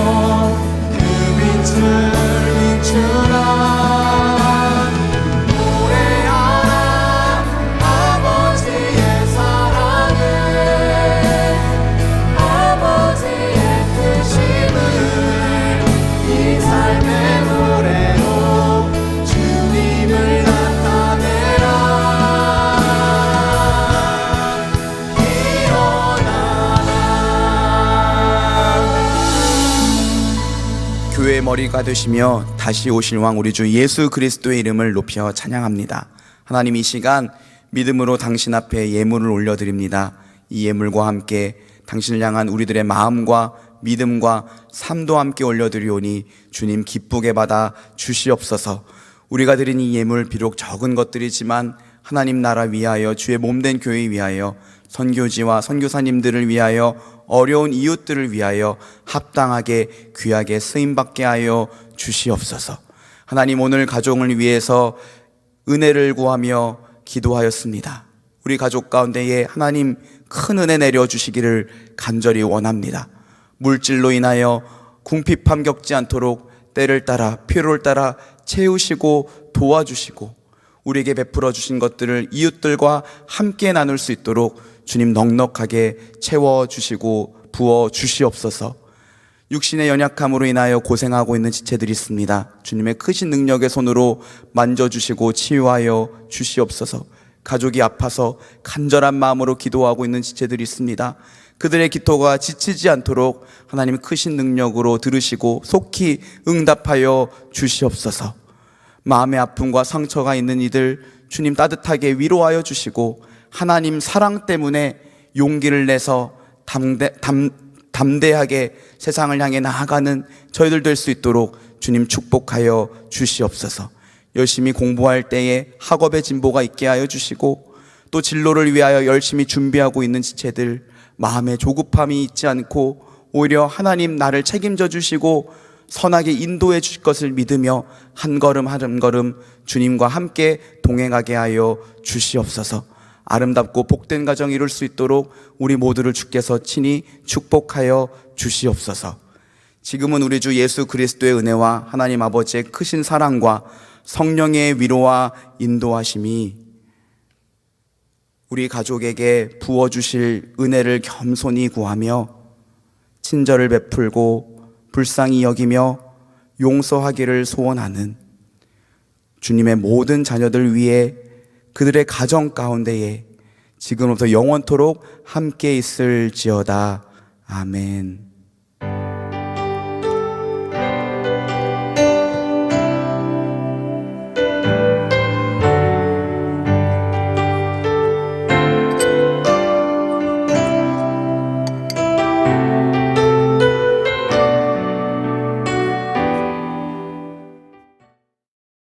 [SPEAKER 4] 그 빛을 비추라. 노래하라 아버지의 사랑을, 아버지의 크심을 이 삶의 노래로 주님을 나타내라. 교회의 머리가 되시며 다시 오실 왕 우리 주 예수 그리스도의 이름을 높여 찬양합니다. 하나님, 이 시간 믿음으로 당신 앞에 예물을 올려드립니다. 이 예물과 함께 당신을 향한 우리들의 마음과 믿음과 삶도 함께 올려드리오니 주님 기쁘게 받아 주시옵소서. 우리가 드린 이 예물 비록 적은 것들이지만 하나님 나라 위하여, 주의 몸된 교회 위하여, 선교지와 선교사님들을 위하여, 어려운 이웃들을 위하여 합당하게 귀하게 쓰임받게 하여 주시옵소서. 하나님, 오늘 가족을 위해서 은혜를 구하며 기도하였습니다. 우리 가족 가운데에 하나님 큰 은혜 내려주시기를 간절히 원합니다. 물질로 인하여 궁핍함 겪지 않도록 때를 따라 필요를 따라 채우시고 도와주시고 우리에게 베풀어 주신 것들을 이웃들과 함께 나눌 수 있도록 주님 넉넉하게 채워주시고 부어주시옵소서. 육신의 연약함으로 인하여 고생하고 있는 지체들이 있습니다. 주님의 크신 능력의 손으로 만져주시고 치유하여 주시옵소서. 가족이 아파서 간절한 마음으로 기도하고 있는 지체들이 있습니다. 그들의 기도가 지치지 않도록 하나님 크신 능력으로 들으시고 속히 응답하여 주시옵소서. 마음의 아픔과 상처가 있는 이들 주님 따뜻하게 위로하여 주시고 하나님 사랑 때문에 용기를 내서 담대하게 세상을 향해 나아가는 저희들 될 수 있도록 주님 축복하여 주시옵소서. 열심히 공부할 때에 학업의 진보가 있게 하여 주시고 또 진로를 위하여 열심히 준비하고 있는 지체들 마음에 조급함이 있지 않고 오히려 하나님 나를 책임져 주시고 선하게 인도해 주실 것을 믿으며 한 걸음 한 걸음 주님과 함께 동행하게 하여 주시옵소서. 아름답고 복된 가정 이룰 수 있도록 우리 모두를 주께서 친히 축복하여 주시옵소서. 지금은 우리 주 예수 그리스도의 은혜와 하나님 아버지의 크신 사랑과 성령의 위로와 인도하심이 우리 가족에게 부어주실 은혜를 겸손히 구하며 친절을 베풀고 불쌍히 여기며 용서하기를 소원하는 주님의 모든 자녀들 위해 그들의 가정 가운데에 지금부터 영원토록 함께 있을지어다. 아멘.